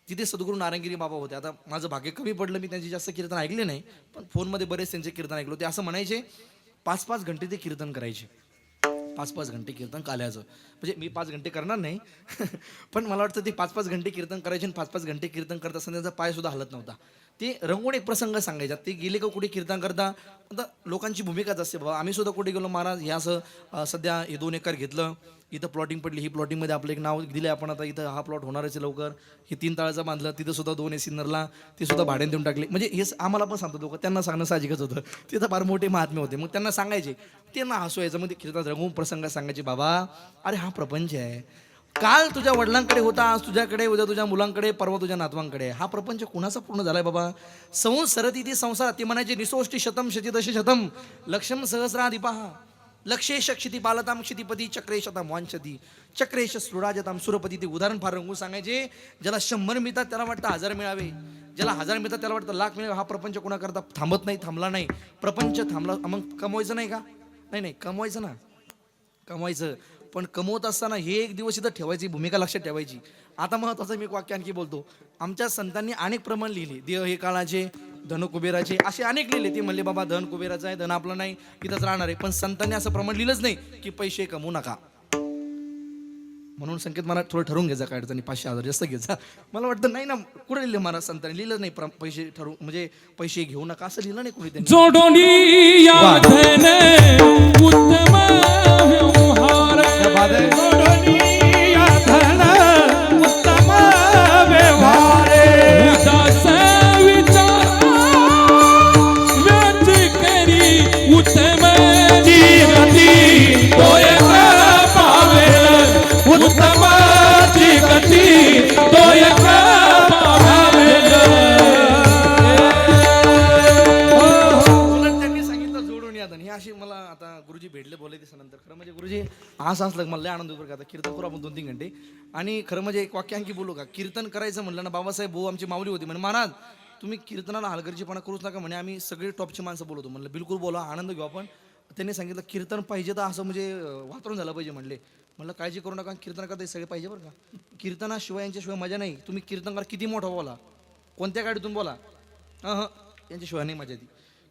तिथे सद्गुरू नारायणगिरी बाबा होते. आता माझं भाग्य कमी पडलं, मी त्यांची जास्त कीर्तन ऐकले नाही, पण फोनमध्ये बरेच त्यांचे कीर्तन ऐकलो. ते असं म्हणायचे, 5-5 घंटे ते कीर्तन करायचे, 5-5 घंटे कीर्तन काल्याचं. म्हणजे मी 5 घंटे करणार नाही पण मला वाटतं ते 5-5 घंटे कीर्तन करायचे आणि 5-5 घंटे कीर्तन करत असताना त्यांचा पाय सुद्धा हलत नव्हता. ते रंगून एक प्रसंग सांगायचा. ते गेले का कुठे कीर्तन करता, आता लोकांची भूमिकाच असते, बाबा आम्ही सुद्धा कुठे गेलो, महाराज हे असं सध्या हे 2 एकर घेतलं, इथं प्लॉटिंग पडली, ही प्लॉटिंगमध्ये आपलं एक नाव दिलं आपण, आता इथं हा प्लॉट होणारच आहे लवकर, हे 3 ताळाचं बांधलं, तिथं सुद्धा 2 एसिनरला ते सुद्धा भाड्याने देऊन टाकले. म्हणजे हे आम्हाला पण सांगतो लोक, त्यांना सांगणं साहजिकच होतं, तिथं फार मोठे महात्मे होते. मग त्यांना सांगायचे, त्यांना हसू यायचं. मग ते कीर्तनात रंगून प्रसंग सांगायचे, बाबा अरे हा प्रपंच आहे, काल तुझ्या वडिलांकडे होता, आज तुझ्याकडे, उद्या तुझ्या मुलांकडे, परवा तुझ्या नातवांकडे. हा प्रपंच कुणाचा पूर्ण झालाय बाबा? संसरती ती संसार. ते म्हणायचे, निसोष्टी शतम शचिदश शतम लक्षम सहस्राधिपहा, लक्षेश क्षिती पालताम क्षितिपती चक्रेशताम वांछती चक्रेश सुराजताम सुरपती. ते उदाहरण फार रंगून सांगायचे. ज्याला 100 मिळतात त्याला वाटतं 1000 मिळावे, ज्याला 1000 मिळतात त्याला वाटतं लाख मिळावे. हा प्रपंच कोणा करता थांबत नाही, थांबला नाही. प्रपंच थांबला मग कमवायचं नाही का? नाही, कमवायचं ना, कमवायचं. पण कमवत असताना हे एक दिवस इथं ठेवायची भूमिका लक्षात ठेवायची. आता महत्वाचं मी एक वाक्य आणखी बोलतो. आमच्या संतांनी अनेक प्रमाण लिहिले, देह हे काळाचे, धन कुबेराचे, असे अनेक लिहिले. ते म्हणले बाबा धन कुबेराचं आहे, धन आपलं नाही, इथंच राहणार आहे. पण संतांनी असं प्रमाण लिहिलंच नाही की पैसे कमवू नका. म्हणून संकेत मला थोडं ठरवून घ्यायचा काय अडचणी 500,000 जास्त घ्यायचा. मला वाटतं नाही ना, कुठे लिहिलं महाराज संतांनी लिहिलं नाही पैसे ठरवून म्हणजे पैसे घेऊ नका असं लिहिलं नाही कोणी त्यांनी.
जोडोनी या धन उत्तम व्यवहार
जोडोनी या धन उत्तम व्यवहार
उदास विचार व्यच करी उत्तम जीवती तो एक पावेल उत्तम जीवती तो एक पावेल.
उलट त्यांनी सांगितलं जोडून या धन. हे अशी मला आता गुरुजी भेटले बोलायचे नंतर. खरं म्हणजे गुरुजी असं असलं मला लय आनंद होतो बरं का. आता कीर्तन करू आपण 2-3 घंटे. आणि खरं म्हणजे एक वाक्य आणखी बोलू का. कीर्तन करायचं म्हणलं ना, बाबासाहेब भाऊ आमची माऊली होती म्हणे महाराज तुम्ही कीर्तनाला हलगर्जीपणा करूच नका म्हणे, आम्ही सगळे टॉपची माणसं बोलवतो. म्हणलं बिलकुल बोला, आनंद घेऊ आपण. त्यांनी सांगितलं कीर्तन पाहिजे तर असं म्हणजे वातावरण झालं पाहिजे म्हणले. म्हणलं काळजी करू नका, कीर्तन करता सगळे पाहिजे बरं का. कीर्तनाशिवाय यांच्याशिवाय मजा नाही. तुम्ही कीर्तनकार किती मोठा बोला, कोणत्या गाडीतून बोला, यांच्याशिवाय नाही मजा ती.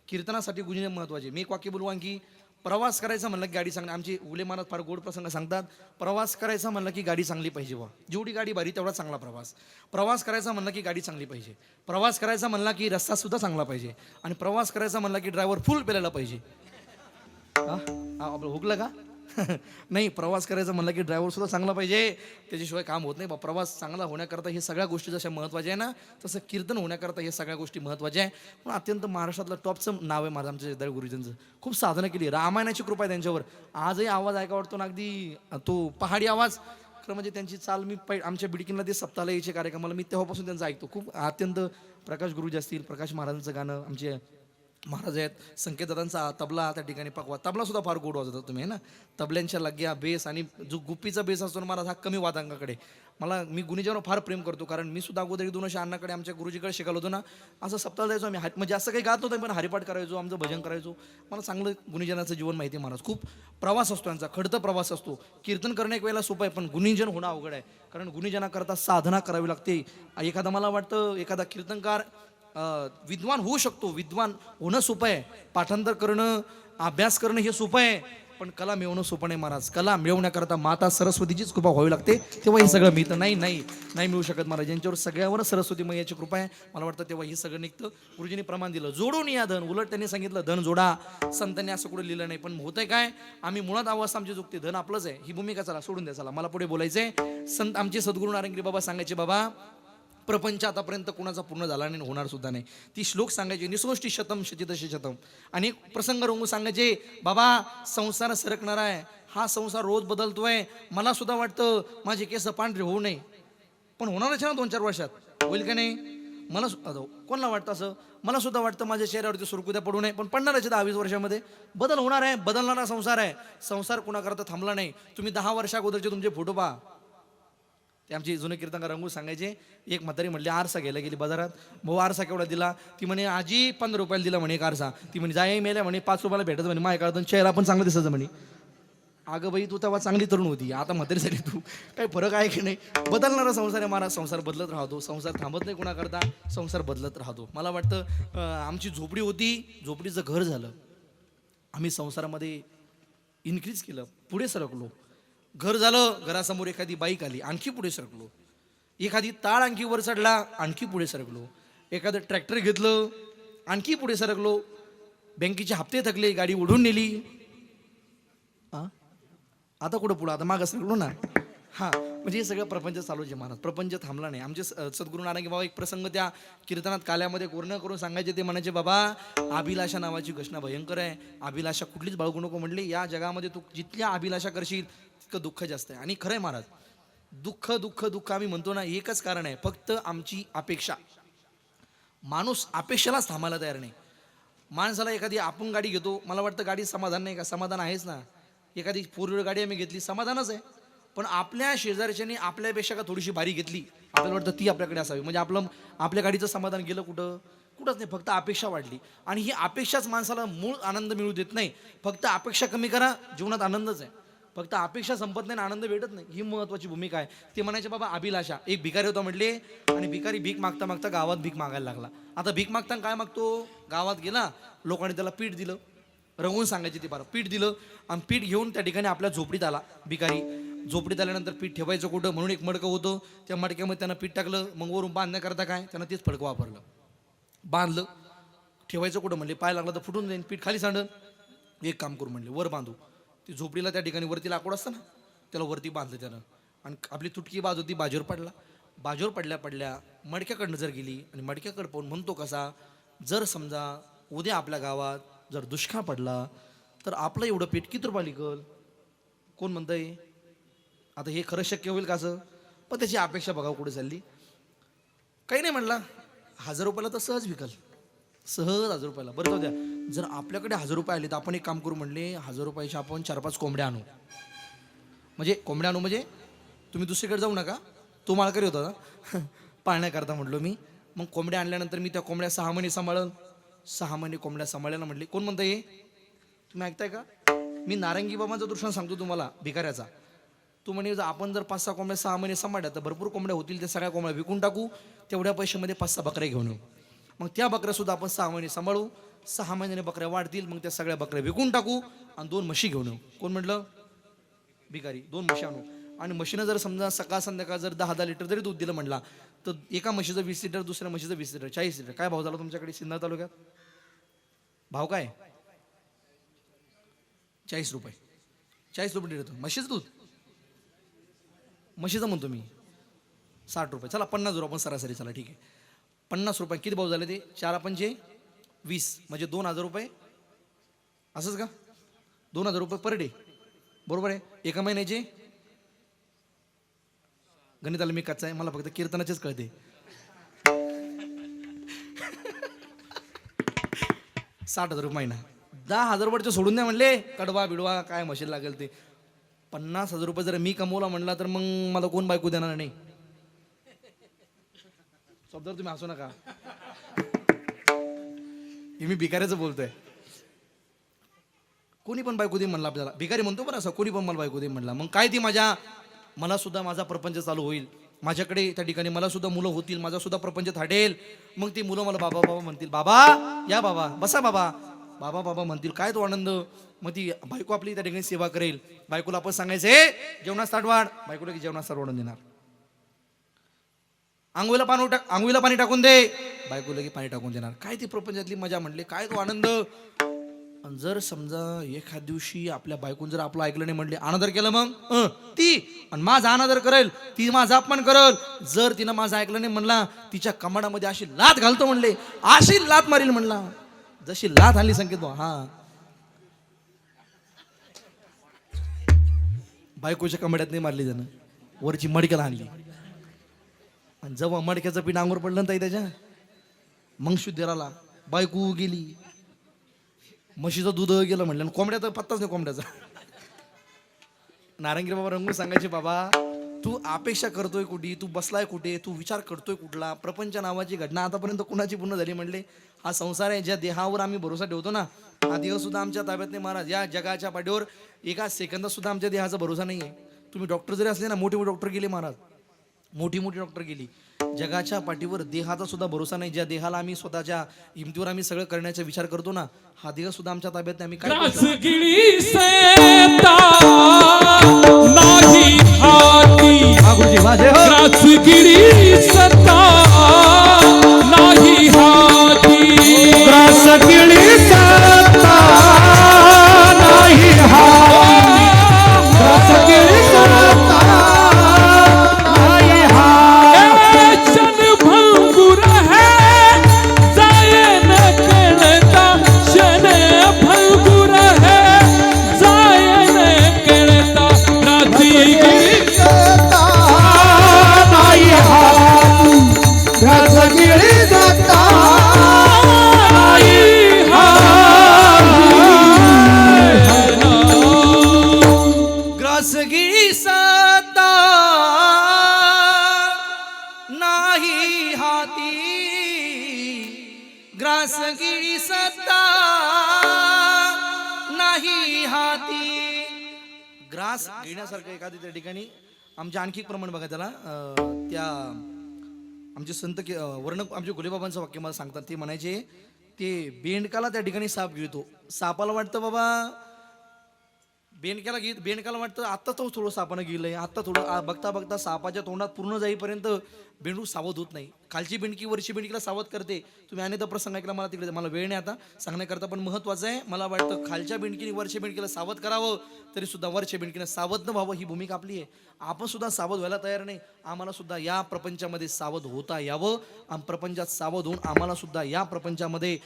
कीर्तनासाठी गुंजन महत्वाचे. मी एक वाक्य बोलू आणखी. प्रवास करायचा म्हणलं की गाडी चांगली. आमचे उले महाराज फार गोड प्रसंग सांगतात. प्रवास करायचा म्हणलं की गाडी चांगली पाहिजे वा. जेवढी गाडी भारी तेवढा चांगला प्रवास. प्रवास करायचा म्हणलं की गाडी चांगली पाहिजे. प्रवास करायचा म्हणला की रस्ता सुद्धा चांगला पाहिजे. आणि प्रवास करायचा म्हणला की ड्रायव्हर फुल पेलेला पाहिजे. आपलं हुकलं का. नाही, प्रवास करायचा म्हणलं की ड्रायव्हर सुद्धा चांगला पाहिजे. त्याच्याशिवाय काम होत नाही बा. प्रवास चांगला होण्याकरता हे सगळ्या गोष्टी जशा महत्त्वाच्या आहे ना, तसं कीर्तन होण्याकरता हे सगळ्या गोष्टी महत्त्वाच्या आहे. पण अत्यंत महाराष्ट्रातलं टॉपचं नाव आहे माझं आमच्या जयदाळ गुरुजींचं. खूप साधना केली, रामायणाची कृपा आहे त्यांच्यावर. आजही आवाज ऐका वाटतो ना, अगदी तो पहाडी आवाज. खरं म्हणजे त्यांची चाल मी आमच्या बिडकीनला ते सप्ताहाला यायचे कार्यक्रमाला मी तेव्हापासून त्यांचं ऐकतो. खूप अत्यंत प्रकाश गुरुजी असतील, प्रकाश महाराजांचं गाणं, आमचे महाराज आहेत, संकेतदादांचा तबला त्या ठिकाणी पकवा. तबला सुद्धा फार गोड वाजवता तुम्ही आहे ना. तबल्यांच्या लग्या बेस आणि जो गुप्पीचा बेस असतो ना महाराज, हा कमी वादांकाकडे. मला मी गुणीजनावर फार प्रेम करतो, कारण मी सुद्धा अगोदर 2 वर्ष अण्णाकडे आमच्या गुरुजीकडे शिकायला होतो ना. असं सप्ताह जायचो आम्ही. म्हणजे असं काही गात नव्हतं, पण हरिपाठ करायचो, आमचं भजन करायचो. मला चांगलं गुणीजनाचं जीवन माहिती आहे महाराज. खूप प्रवास असतो यांचा, खडतर प्रवास असतो. कीर्तन करणं एक वेळेला सोपं आहे, पण गुणीजन होणं अवघड आहे. कारण गुणीजनाकरता साधना करावी लागते. एखादा मला वाटतं एखादा कीर्तनकार विद्वान होऊ शकतो. विद्वान होणं सोपं आहे, पाठांतर करणं, अभ्यास करणं हे सोपं आहे, पण कला मिळवणं सोपं नाही महाराज. कला मिळवण्याकरता माता सरस्वतीचीच कृपा व्हावी लागते, तेव्हा हे सगळं मिळतं. नाही नाही नाही मिळू शकत महाराज. यांच्यावर सगळ्यावर सरस्वती मैयाची कृपा आहे, मला वाटतं तेव्हा हे सगळं निघतं. गुरुजींनी प्रमाण दिलं जोडून या धन. उलट त्यांनी सांगितलं धन जोडा. संतांनी असं कुठे लिहिलं नाही. पण होतंय काय, आम्ही मुळात अवस्था आमची चुकते, धन आपलंच आहे ही भूमिका. चला सोडून द्या, चला मला पुढे बोलायचंय. संत आमचे सद्गुरू नारायणगिरी बाबा सांगायचे, बाबा प्रपंच आतापर्यंत कोणाचा पूर्ण झाला नाही, होणार सुद्धा नाही. ती श्लोक सांगायची, निसोष्टी शतम शचितशे शतम. आणि प्रसंग रंगू सांगायचे, बाबा संसार सरकणार आहे, हा संसार रोज बदलतोय. मला सुद्धा वाटतं माझे केस पांढरे होऊ नये, पण होणारच आहे ना 2-4 वर्षात, होईल का नाही. मला कोणाला वाटतं असं, मला सुद्धा वाटतं माझ्या चेहऱ्यावरती सुरकुत्या पडू नये, पण पडणारच आहे 10-20 वर्षामध्ये. बदल होणार आहे, बदलणारा संसार आहे. संसार कोणाकरता थांबला नाही. तुम्ही 10 वर्षा अगोदरचे तुमचे फोटो पहा. ते आमची जुने कीर्तनकार रंगू सांगायचे. एक म्हातारी म्हटली आरसा घ्यायला गेली बाजारात. भाऊ आरसा केवढा दिला. ती म्हणे आजी 15 रुपयाला दिला म्हणे एक आरसा. ती म्हणे जाय मेल्या म्हणे 5 रुपयाला भेटत म्हणे. माझ्या काळात चेहरा पण चांगला दिसायचं म्हणे. अगं बाई तू तेव्हा चांगली तरुण होती, आता म्हातारी झाली तू, काही फरक आहे की नाही. बदलणारा संसार आहे महाराज. संसार बदलत राहतो, संसार थांबत नाही कोणाकरता, संसार बदलत राहतो. मला वाटतं आमची झोपडी होती, झोपडीचं घर झालं. आम्ही संसारामध्ये इन्क्रीज केलं, पुढे सरकलो. घर झालं, घरासमोर एखादी बाईक आली, आणखी पुढे सरकलो. एखादी ताळ आणखी वर चढला, आणखी पुढे सरकलो. एखादं ट्रॅक्टर घेतलं, आणखी पुढे सरकलो. बँकेचे हप्ते थकले, गाडी ओढून नेली. आता कुठं पुढं, आता मागं सरकलो ना. म्हणजे हे सगळं प्रपंच चालू आहे महाराज. प्रपंच थांबला नाही. आमचे सद्गुरू नारायण बाबा एक प्रसंग त्या कीर्तनात काल्यामध्ये कोरणं करून सांगायचे. ते म्हणायचे, बाबा अभिलाषा नावाची घटना भयंकर आहे. अभिलाषा कुठलीच बाळगू नको म्हणले. या जगामध्ये तू जितल्या अभिलाषा करशील तितकं दुःख जास्त आहे. आणि खरं आहे महाराज, दुःख दुःख दुःख आम्ही म्हणतो ना, एकच कारण आहे, फक्त आमची अपेक्षा. माणूस अपेक्षेलाच थांबायला तयार नाही. माणसाला एखादी आपण गाडी घेतो, मला वाटतं गाडी समाधान नाही का, समाधान आहेच ना. एखादी 4 व्हीलर गाडी आम्ही घेतली, समाधानच आहे. पण आपल्या शेजारच्याने आपल्यापेक्षा का थोडीशी भारी घेतली, आपल्याला वाटतं ती आपल्याकडे असावी. म्हणजे आपल्या गाडीचं समाधान गेलं कुठंच नाही, फक्त अपेक्षा वाढली. आणि ही अपेक्षाच माणसाला मूळ आनंद मिळू देत नाही. फक्त अपेक्षा कमी करा, जीवनात आनंदच आहे. फक्त अपेक्षा संपत नाही, आनंद भेटत नाही. ही महत्वाची भूमिका आहे. ते म्हणायचे, बाबा अभिलाषा. एक भिकारी होता म्हटले, आणि भिकारी भीक मागता मागता गावात भीक मागायला लागला. आता भीक मागताना काय मागतो, गावात गेला, लोकांनी त्याला पीठ दिलं. रंगून सांगायचे ते, बरं पीठ दिलं. आणि पीठ घेऊन त्या ठिकाणी आपल्या झोपडीत आला भिकारी. झोपडीत आल्यानंतर पीठ ठेवायचं कुठं म्हणून एक मडकं होतं. त्या मडक्यामध्ये त्यांना पीठ टाकलं. मग वरून बांधण्याकरता काय त्यांना तेच फडकं वापरलं. बांधलं ठेवायचं कुठं म्हणले, पाय लागला तर फुटून जाईल, पीठ खाली सांडन. एक काम करू म्हणले, वर बांधू. ती झोपडीला त्या ठिकाणी वरती लाकूड असतं ना, त्याला वरती बांधलं त्यानं. आणि आपली तुटकी बाजू ती बाजूवर पडला. बाजूवर पडल्या पडल्या मडक्याकडनं जर गेली आणि मडक्याकडे पाहून म्हणतो कसा, जर समजा उद्या आपल्या गावात जर दुष्काळ पडला तर आपलं एवढं पीठ किती रुपये लिकल? कोण म्हणतंय? आता हे खरं शक्य होईल का असं? पण त्याची अपेक्षा बघा कुठे चालली. काही नाही म्हणला, 1000 रुपयाला तर सहज विकल, सहज 1000 रुपयाला. बरं जाऊ द्या, जर आपल्याकडे 1000 रुपये आले तर आपण एक काम करू म्हणले, 1000 रुपयाच्या आपण 4-5 कोंबड्या आणू. म्हणजे कोंबड्या आणू म्हणजे तुम्ही दुसरीकडे जाऊ नका, तो माळकरी होता ना पाळण्याकरता म्हटलो मी. मग कोंबड्या आणल्यानंतर मी त्या कोंबड्या 6 महिने सांभाळल. 6 महिने कोंबड्या सांभाळायला म्हटले. कोण म्हणतं हे? तुम्ही ऐकताय का? मी नारंगी बाबांचा दृष्टांत सांगतो तुम्हाला भिकाऱ्याचा. तू म्हणे आपण जर 5-6 कोंबड्या 6 महिने सांभाळल्या तर भरपूर कोंबड्या होतील, त्या सगळ्या कोंबड्या विकून टाकू, तेवढ्या पैशामध्ये 5-6 बकऱ्या घेऊन येऊ. मग त्या बकऱ्या सुद्धा आपण 6 महिने सांभाळू, 6 महिन्याने बकऱ्या वाढतील, मग त्या सगळ्या बकऱ्या विकून टाकू आणि 2 म्हशी घेऊन येऊ. कोण म्हटलं? भिकारी. 2 म्हशी आणू. आणि म्हशीनं जर समजा सकाळ संध्याकाळ जर 10-10 लिटर जरी दूध दिलं म्हटला तर एका म्हशीचं 20 लिटर, दुसऱ्या म्हशीचं 20 लिटर, 40 लिटर. काय भाव झाला तुमच्याकडे सिन्नर तालुक्यात? भाव काय? 40 रुपये. 40 रुपये लिटर म्हशीचं दूध. म्हशीचं म्हणतो मी 60 रुपये. चला 50 रुपये आपण सरासरी, चला ठीक आहे. 50 रुपये किती भाव झाले ते? 4-5 20 म्हणजे 2000 रुपये. असंच का? 2000 रुपये पर डे, बरोबर आहे. एका महिन्याचे गणिताला मी कच्चा आहे, मला फक्त कीर्तनाचेच कळते. 60,000 रुपये महिना. 10,000 रुपये सोडून द्या म्हणले, कडवा बिडवा काय मशीन लागेल ते. 50,000 रुपये जर मी कमवला म्हणला तर मग मला कोण बायको देणार नाही. शब्दावर तुम्ही हसू नका, हे मी भिकाऱ्याचं बोलतोय. कोणी पण बायको दे म्हणला आपल्याला, भिकारी म्हणतो बरं असं, कोणी पण मला बायको दे म्हणला. मग काय ती मला सुद्धा माझा प्रपंच चालू होईल. माझ्याकडे त्या ठिकाणी मला सुद्धा मुलं होतील, माझा सुद्धा प्रपंच थाटेल. मग ती मुलं मला बाबा बाबा म्हणतील, बाबा या बाबा बसा बाबा, बाबा बाबा म्हणतील. काय तो आनंद. मग ती बायको आपली त्या ठिकाणी सेवा करेल. बायकोला आपण सांगायचं हे जेवणास ताट वाढ, बायकोला की जेवणास ताट वाढून देणार. आंघोळीला पाणी टाकून दे, बायकोला की पाणी टाकून देणार. काय ती प्रपंचातली मजा म्हणले, काय तो आनंद. आणि जर समजा एखाद दिवशी आपल्या बायकोन जर आपलं ऐकलं नाही म्हणले, अनादर केलं, मग ती आणि माझा अनादर करेल, ती माझा अपमान करेल. जर तिनं माझं ऐकलं नाही म्हणला, तिच्या कमाडामध्ये अशी लात घालतो म्हणले, अशी लात मारील म्हणला, जशी लात आणली संकेत. हा, बायकोच्या कमड्यात नाही मारली त्यानं, वरची मडक्याला आणली. आणि जेव्हा मडक्याचं पीठ अंगावर पडलं ना त्याच्या, मग शुद्धीराला बायको गेली, म्हशीचं दूध गेलं म्हणलं, कोंबड्याचा पत्ताच नाही कोंबड्याचा. नारंगी बाबा रंगून सांगायचे, बाबा तू अपेक्षा करतोय कुठे, तू बसलाय कुठे, तू विचार करतोय कुठला. प्रपंच नावाची घटना आतापर्यंत कुणाची पूर्ण झाली म्हणले? हा संसार आहे, ज्या देहावर आम्ही भरोसा ठेवतो ना, हा देह सुद्धा आमच्या ताब्यात नाही महाराज. या जगाच्या पाठीवर एका सेकंदात सुद्धा आमच्या देहाचा भरोसा नाही आहे. तुम्ही डॉक्टर जरी असले ना, मोठे मोठे डॉक्टर गेले महाराज, मोठी मोठी डॉक्टर गेली, जगाच्या पाठीवर देहाचा सुद्धा भरोसा नाही. ज्या देहाला आम्ही स्वतःच्या हिमतीवर आम्ही सगळं करण्याचा विचार करतो ना, हा देह सुद्धा आमच्या ताब्यात नाही. आम्ही काय
त्रासगिरी सेता नाही हाती, त्रासगिरी सता नाही हाती,
त्रासगिरी सत्ता नाही हाती, त्रासगिरी सत्ता नाही हाती.
क्षण भंगुर है जाए न कळता, क्षण भंगुर है जाए न कळता, त्रासगिरी
सत्ता नाही हाती, त्रासगिरी सत्ता नाही
ग्रासगी सत्ता नाही हाती, ग्रासगी सत्ता नाही हाती. ग्रास घेण्यासारखं एखादी त्या ठिकाणी आमच्या आणखी एक प्रमाण बघा त्याला. त्या आमचे संत वर्ण आमचे गुलेबाबांचं वाक्य मला सांगतात. ते म्हणायचे, ते बेंडकाला त्या ठिकाणी साप गिळतो. सापाला वाटतं बाबा बेंडक्याला बेंडक्याला वाटतं आता तो थोडं सापानं गेलंय, आता थोडं बघता बघता सापाच्या तोंडात पूर्ण जाईपर्यंत बेंडू सावध होत नाही. खालची बेंडकी वरची बेंडकीला सावध करते. तुम्ही अनेकदा प्रसंग ऐकला, मला तिकडे मला वेळ नाही आता सांगण्याकरता, पण महत्वाचं आहे. मला वाटतं खालच्या बेंडकीने वरच्या बेंडकीला सावध करावं, तरी सुद्धा वरच्या बेंडकीने सावध न व्हावं ही भूमिका आपली आहे. आपण सुद्धा सावध व्हायला तयार नाही. आम्हाला सुद्धा या प्रपंचामध्ये सावध होता यावं. प्रपंचात सावध होऊन आम्हाला सुद्धा या प्रपंचामध्ये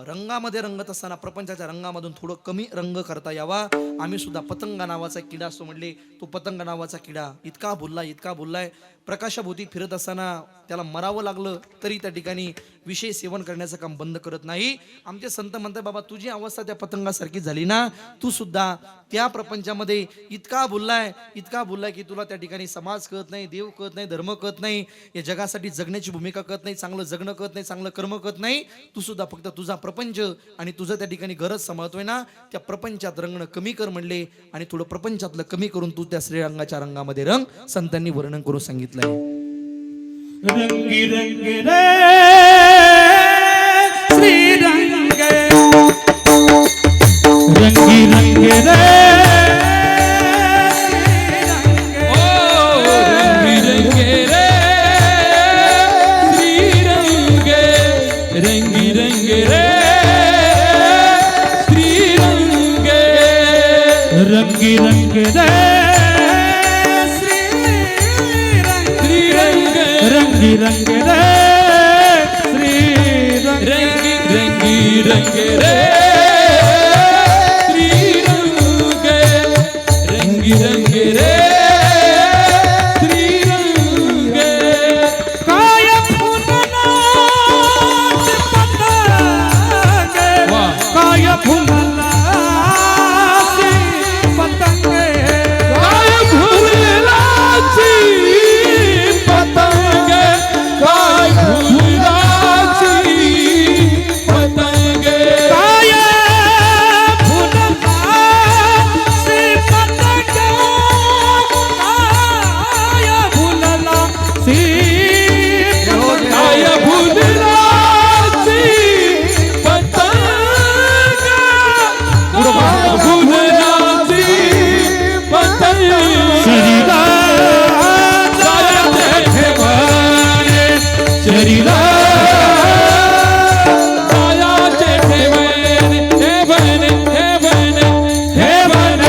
रंगामध्ये रंगत असताना प्रपंचाच्या रंगामधून थोडं कमी रंग करता यावा. आम्ही सुद्धा पतंगा नावाचा किडा असतो म्हणले, तो पतंग नावाचा किडा इतका बोललाय प्रकाशाभोवती फिरत असताना त्याला मरावं लागलं तरी त्या ठिकाणी विषय सेवन करण्याचं काम बंद करत नाही. आमचे संत म्हणतात, बाबा तुझी अवस्था त्या पतंगासारखी झाली ना, तू सुद्धा त्या प्रपंचामध्ये इतका बोललाय की तुला त्या ठिकाणी समाज कळत नाही, देव कळत नाही, धर्म कळत नाही, या जगासाठी जगण्याची भूमिका कळत नाही, चांगलं जगणं कळत नाही, चांगलं कर्म कळत नाही. तू सुद्धा फक्त तुझा प्रपंच आणि तुझं त्या ठिकाणी गरज सांभाळतोय ना, त्या प्रपंचात रंगणं कमी कर म्हणले. आणि थोडं प्रपंचातलं कमी करून तू त्या श्रीरंगाच्या रंगामध्ये रंग, संतांनी वर्णन करून सांगितलंय.
रंगी रंग रे श्रीरंग, रंगी रंग रे
रंगी रंग रे श्रीरंग,
रंगी रंग रे रंगी रंग रे श्रीरंग,
रंगी रंग रे श्रीरंग, रंगी रंग रे श्रीरंग.
काय फुलला पतंग, काय फुलला पतंग,
काय फुलाची पतंग, काय फुलाची पतंग,
काय फुलला पतंग, काय फुलला
काय फुलाची पतंग, काय फुलाची पतंग.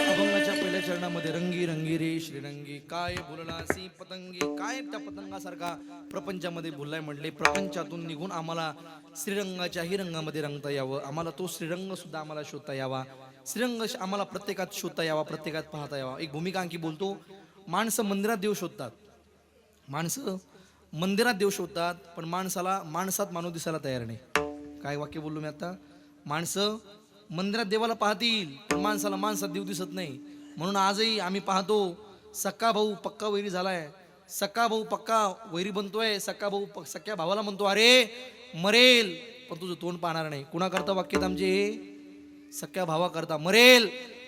अभंगाच्या पहिल्या चरणामध्ये रंगी रंगी रे श्रीरंगी, काय बोललासी पतंगी, काय त्या पतंगासारखा प्रपंचामध्ये बोललाय म्हटले. प्रपंचातून निघून आम्हाला श्रीरंगाच्याही रंगामध्ये रंगता यावं, आम्हाला तो श्रीरंग सुद्धा आम्हाला शोधता यावा, श्रीरंग आम्हाला प्रत्येकात शोधता यावा, प्रत्येकात पाहता यावा. एक भूमिका आणखी बोलतो, माणसं मंदिरात देव शोधतात, माणसं मंदिरात देव शोधतात, पण माणसाला माणसात माणूस दिसायला तयार नाही. काय वाक्य बोललो मी आता? माणसं मंदिरात देवाला पाहतील, पण माणसाला माणसात देव दिसत नाही. म्हणून आजही आम्ही पाहतो, सक्का भाऊ पक्का वैरी झालाय, सक्का भाऊ पक्का वैरी बनतोय. सक्का भाऊ सख्या भावाला म्हणतो, अरे मरेल पण तुझं तोंड पाहणार नाही. कुणा करता वाक्यात आमचे हे? सख्या भावा करता. मरेल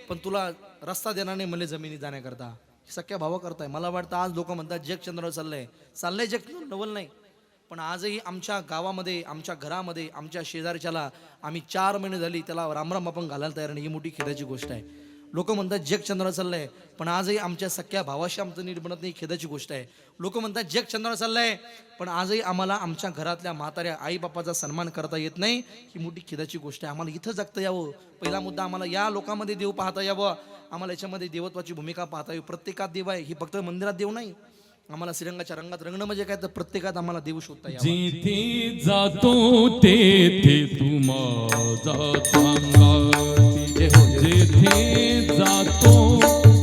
पण तुला रस्ता देणार नाही म्हणले जमिनी जाण्याकरता. सख्या भावा करताय. मला वाटतं आज लोक म्हणतात जग चंद्रावर चाललंय जग नवल नाही, पण आजही आमच्या गावामध्ये, आमच्या घरामध्ये, आमच्या शेजारच्याला आम्ही 4 महिने झाली त्याला रामराम आपण घालायला तयार नाही. ही मोठी खेदाची गोष्ट आहे. लोक म्हणतात जग चंद्रावर चाललंय, पण आजही आमच्या सख्या भावाशी आमचं नीट बनत नाही. खेदाची गोष्ट आहे. लोक म्हणतात जग चंद्रावर चाललंय, पण आजही आम्हाला आमच्या घरातल्या म्हाताऱ्या आई बापाचा सन्मान करता येत नाही. ही मोठी खेदाची गोष्ट आहे. आम्हाला इथं जगता यावं. पहिला मुद्दा, आम्हाला या लोकांमध्ये देव पाहता यावं, आम्हाला याच्यामध्ये देवत्वाची भूमिका पाहता यावी. प्रत्येकात देव आहे, ही फक्त मंदिरात देव नाही. आम्हाला श्रीरंगाच्या रंगात रंगणं म्हणजे काय, तर प्रत्येकात आम्हाला देव शोधता यावा.
जिथे जातो तेथे तू माझा सांगाती, जिथे जातो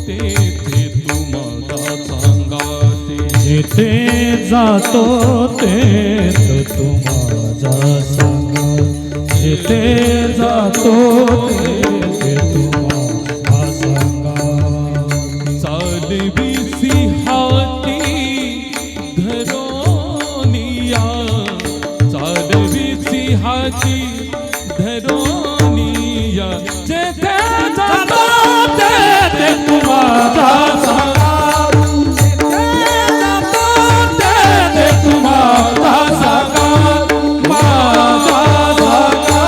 तेथे तू माझा सांगाती,
जिथे जातो तेथे तू माझा सांगा, जिथे जातो तेथे तू माझा सांगा.
चालवी सिंहाती धरोनिया, चालवी सिंहाती धरोनिया, जेथे जातो
तेथे तू माझा सांगा, जिथे जातो तेथे तू माझा सांगा, माझा सांगा,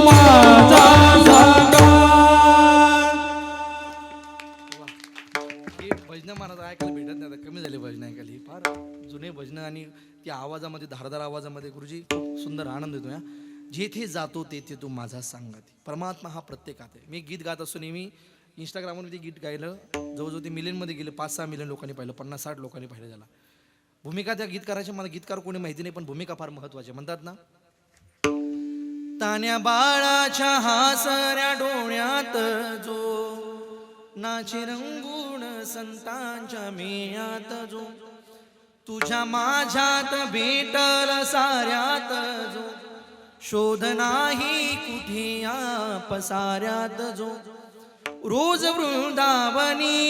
माझा सांगा.
आवाजामध्ये धारदार आवाजामध्ये गुरुजी खूप सुंदर आनंद येतो या. जेथे जातो तेथे तू माझा सांगती. परमात्मा हा प्रत्येकात आहे. मी गीत गात असतो नेहमी. इंस्टाग्रामवर ते गीत गायलं, जवळजवळ ते मिलियनमध्ये गेले. 5-6 मिलियन लोकांनी पाहिलं, 50-60 लोकांनी पाहिलं त्याला. भूमिका त्या गीतकाराची मला गीतकार कोणी माहिती नाही, पण भूमिका फार महत्वाची. म्हणतात ना, तान्या बाळाच्या हासऱ्या डोळ्यात जो नाचे रंगून संतांच्या मेळ्यात जो तुझ्या माझ्यात भेटल साऱ्यात जो शोध नाही कुठे या पसाऱ्यात जो रोज वृंदावनी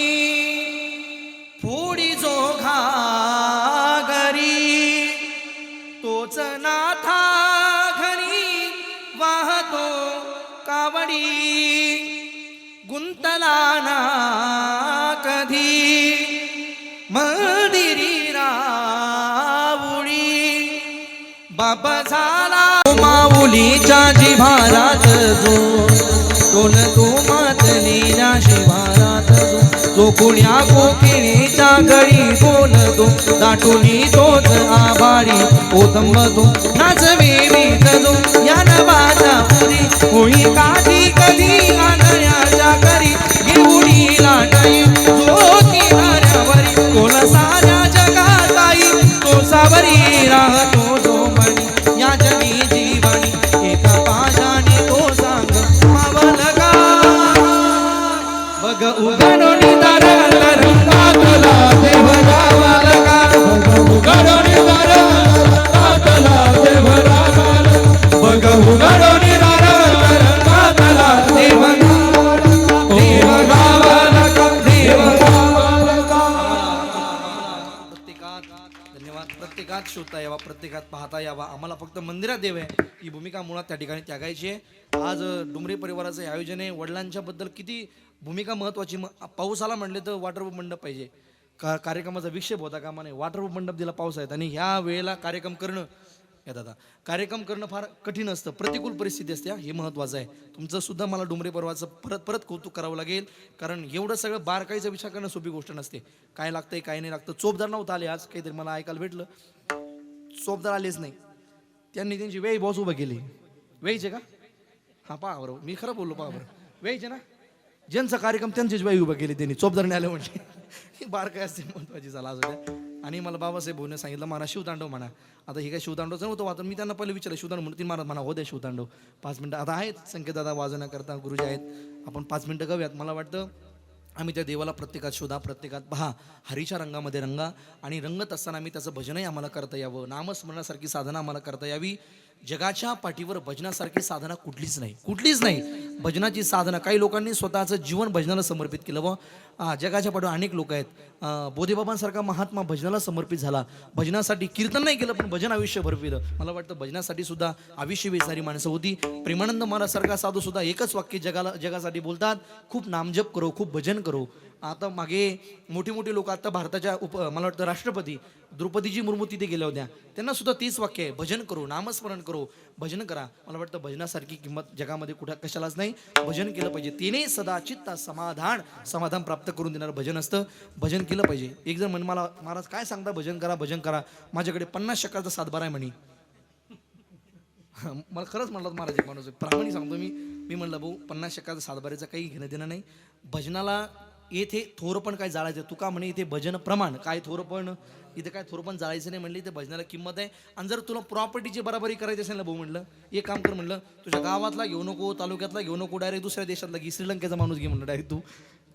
फोडी जो घागरी तोच नाथा घरी वाहतो कावडी गुंतला ना कधी मंदिरी रावुळी बाबा झाला माऊलीच्या जिव्हारात जो टोन तो मातलेल्या शिवारात जो कुण्या कोकिळीच्या गळी बोलतो दाटुनी तोच आभारी ओतंब तो नाचवेवीत जो या नवाचा पुरी होळी काठी कधी आंधळ्याच्या करी घेऊनी लाटाई जो किनाऱ्यावरी कोण साऱ्या जगात आई तो सावरी राहतो जो म्हणी या जगी जीवानी एका पाशाने तो सांग मावलगा बघ उघडोनी दार रंगातला देव गावालगा
उघडोनी दार रंगातला देव गावाला.
बघ उघडोनी दार रंगातला देव गावालगा देव गावालगा. प्रत्येकात धन्यवाद. प्रत्येकात शोधता यावा, प्रत्येकात पाहता यावा. आम्हाला फक्त मंदिरात देव आहे ही भूमिका मुळात त्या ठिकाणी त्यागायची आहे. आज डुमरे परिवाराचं हे आयोजन आहे. वडिलांच्या बद्दल किती भूमिका महत्वाची. पाऊस आला म्हणले तर वॉटरप्रूफ मंडप पाहिजे. कार्यक्रमाचा विक्षेप होता कामा नाही. वॉटरप्रूफ मंडप दिला पाऊस आहेत. आणि ह्या वेळेला कार्यक्रम करणं या दादा कार्यक्रम करणं फार कठीण असतं. प्रतिकूल परिस्थिती असते. हे महत्वाचं आहे. तुमचं सुद्धा मला डुमरे परिवाराचं परत कौतुक करावं लागेल. कारण एवढं सगळं बारकाईचा विचार करणं सोपी गोष्ट नसते. काय लागतंय काय नाही लागतं. चोपदार नव्हतं आले आज, काहीतरी मला ऐकायला भेटलं. चोपदार आलेच नाही. त्यांनी त्यांची वेळी बॉस उभं केली. वेळीचे का? हां पहा बरं, मी खरं बोललो. पहा बरं, वेळीचे ना. ज्यांचा कार्यक्रम त्यांचीच वेळी उभं केली त्यांनी. चोपदारने आले म्हणजे ही बारकाई असते महत्वाची. झाला असं. आणि मला बाबासाहेब भाऊने सांगितलं म्हणा शिवतांडव म्हणा. आता हे काय शिवतांडवचं नव्हतं वाचन. मी त्यांना पहिले विचारलं शिवतांडव म्हणून. 3 महाराज म्हणा हो द्या शिवतांडव 5 मिनटं. आता आहेत संकेत दादा वाजवण्या करता गुरुजी आहेत. आपण 5 मिनटं गाऊयात. मला वाटतं आम्ही त्या देवाला प्रत्येकात शोधा, प्रत्येकात पहा. हरीच्या रंगामध्ये रंगा. आणि रंगत असताना आम्ही त्याचं भजनही आम्हाला करता यावं. नामस्मरणासारखी साधना आम्हाला करता यावी. जगाच्या पाठीवर भजनासारखी साधना कुठलीच नाही, कुठलीच नाही. भजनाची साधना काही लोकांनी स्वतःचं जीवन भजनाला समर्पित केलं. व जगाच्या पाठीवर अनेक लोक आहेत. बोधेबाबांसारखा महात्मा भजनाला समर्पित झाला. भजनासाठी कीर्तन नाही केलं पण भजन आयुष्यभर पिलं. मला वाटतं भजनासाठी सुद्धा आयुष्य वेचणारी माणसं होती. प्रेमानंद महाराजसारखा साधू सुद्धा एकच वाक्य जगासाठी बोलतात, खूप नामजप करो, खूप भजन करो. आता मागे मोठी मोठी लोक आता भारताच्या मला वाटतं राष्ट्रपती द्रौपदीजी मुर्मू तिथे गेल्या होत्या. त्यांना सुद्धा 30 वाक्य आहे, भजन करो, नामस्मरण करो, भजन करा. मला वाटतं भजनासारखी किंमत जगामध्ये कुठं कशालाच नाही. भजन केलं पाहिजे. तेने सदा चित्त समाधान प्राप्त करून देणारं भजन असतं. भजन केलं पाहिजे. एक जण म्हण मला महाराज काय सांगता भजन करा भजन करा. माझ्याकडे 50 शकाचा सातबारा आहे म्हणे. मला खरंच म्हणलं महाराज एक माणूस प्रामाणिक सांगतो मी म्हणलं भाऊ 50 शकाचा सातबाऱ्याचं काही घेणं देणं नाही. भजनाला येथे थोरपण काय जाळायचं. तू का म्हणे इथे भजन प्रमाण काय थोरपण, इथे काय थोरपण जाळायचं नाही म्हणलं. इथे भजनाला किंमत आहे. आणि जर तुला प्रॉपर्टीची बराबरी करायची असेल ना भाऊ म्हणलं एक काम कर म्हणलं, तुझ्या गावातला घेऊ नको, तालुक्यातला घेऊ नको, डायरेक्ट दुसऱ्या देशातला घे, श्रीलंकेचा माणूस घे म्हणलं डायरेक्ट.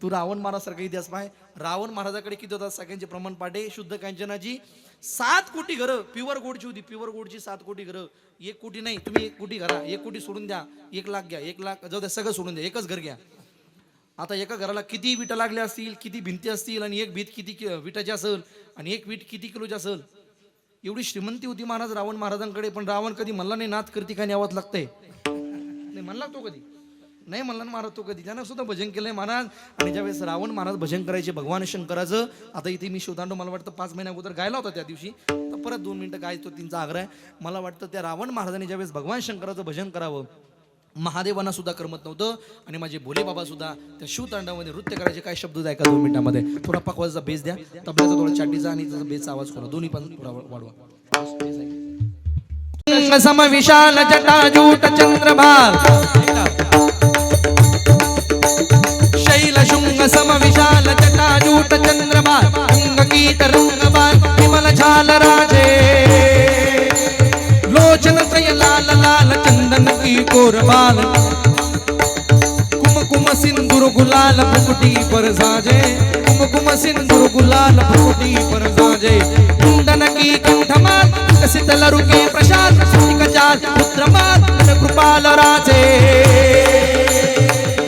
तू रावण महाराजसारखा इतिहास पाय. रावण महाराजाकडे किती होतात सगळ्यांचे प्रमाण पाठे. शुद्ध कांचनाची 7 कोटी घरं प्युअर गोडची होती. प्युअर गोडची 7 कोटी घरं. 1 कोटी नाही, तुम्ही 1 कोटी घरा, 1 कोटी सोडून द्या, 1 लाख घ्या, 1 लाख जाऊ द्या, सगळं सोडून द्या, एकच घर घ्या. आता एका घराला किती विटा लागल्या असतील, किती भिंती असतील, आणि एक भीत किती विटाची असेल, आणि एक वीट किती किलोची असेल. एवढी श्रीमंती होती महाराज रावण महाराजांकडे. पण रावण कधी म्हणला नाही नाथ करती काय न्यावत लागतंय. नाही म्हणला तो कधी नाही म्हणला ना महाराज तो कधी. त्यानं सुद्धा भजन केलंय महाराज. आणि ज्यावेळेस रावण महाराज भजन करायचे भगवान शंकराचं. आता इथे मी शिवतांडव मला वाटतं 5 महिन्या अगोदर गायला होता त्या दिवशी. तर परत 2 मिनिटं गायतो, त्यांचा आग्रह आहे. मला वाटतं त्या रावण महाराजांनी ज्यावेळेस भगवान शंकराचं भजन करावं महादेवांना सुद्धा करमत नव्हतं आणि माझे भोले बाबा सुद्धा त्या शिवतांडामध्ये नृत्य करायचे. काय शब्द होते ऐका 2 मिनिटांमध्ये. थोडा पकवाचा बेस द्या, तबल्याचा थोडा चाटीचा आणि त्याचा बेसचा आवाज करा, दोन्ही पण थोडा वाढवा. सम विशाल जटाजूट चंद्रभाल शैल शुंग सम विशाल जटाजूट चंद्रभाल अंगकीट रंगबाल विमल झाल राजे लोचन त्रय लाल लाल चंदन की कोरबाल कुमकुम सिंदूर गुलाल फुकुटी पर साजे कुमकुम सिंदूर गुलाल फुकुटी पर साजे कुंदन की कंठमाल विकसित लरुके प्रशाल कचाल पुत्रमाल कृपाल राजे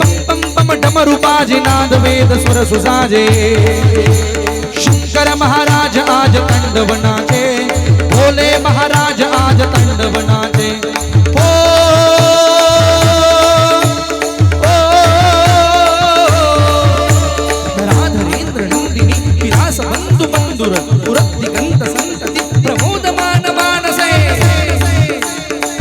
पम पम पम डमरू बाजे नाद वेद स्वर सुसाजे शंकर महाराज आज तांडव नाचे भोले महाराज आज तांडव नाचे. राधरेंद्र नंदिनी विलास बंधु बंधुर पुरद्दिगंत संतति प्रमोदमान मानसे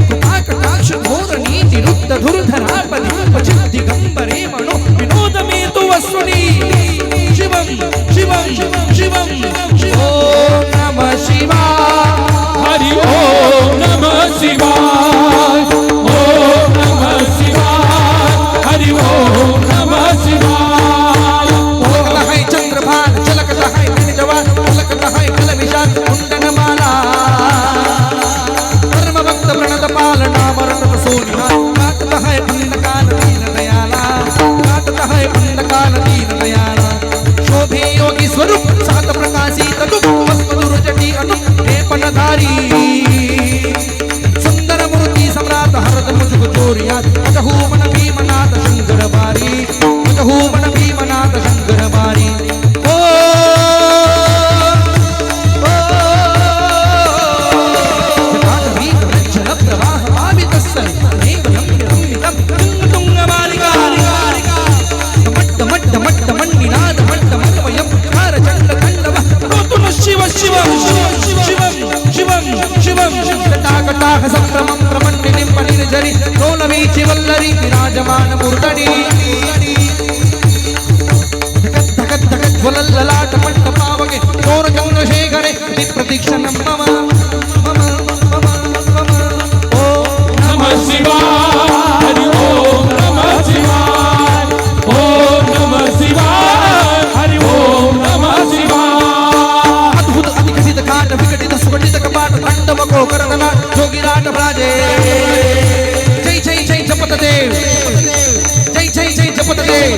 कृपा कटाक्ष घोर नीति रुद्ध धुरधरापदि क्वचित् दिगंबरे मनो विनोद मे तु वस्तुनि शिवं शिवं शिवं ओम नमः शिवाय.
हरि ओम नमः शिवाय. ओम नमः शिवाय. हरि ओम नमः शिवाय.
झलकता है चंद्रभान झलकता है जवान झलकता है कल विशाल कुंडनमाला धर्म भक्त प्रणत पालना मरण सोनिया काटता है अंधकाल दीन दयाला काटता है अंधकाल दीन दयाला शोभे योगी स्वरूप सात प्रकाशी तनु मधुर जटी अनु लेपनधारी सुंदर मूर्ति सम्राट हरद मुझको चोरिया मजहू मन भीमनाथ शंकर बारी मजहू मन भीमनाथ शंकर बारी. शिव शिव शिवं शिवं शिवं जटाकटाह संभ्रमं प्रमण्डिनीं मणिर्झरि लोलवीचि वल्लरी विराजमान मूर्धनि धगत् धगत् धगत् ज्वलल्ललाट मण्डपावगे चोरचन्द्रशेखरे प्रतीक्षणं मम मम मम मम. ओम
नमः शिवाय. हरि ओम नमः शिवाय. ओम नमः शिवाय. हरि ओम नमः शिवाय.
अद्भुत अविकसित काट विकटित सुकटित कपाट तांडव कोकरदना जोगीराट राजे जय जय जय जपत देव जय जय जय जपत देव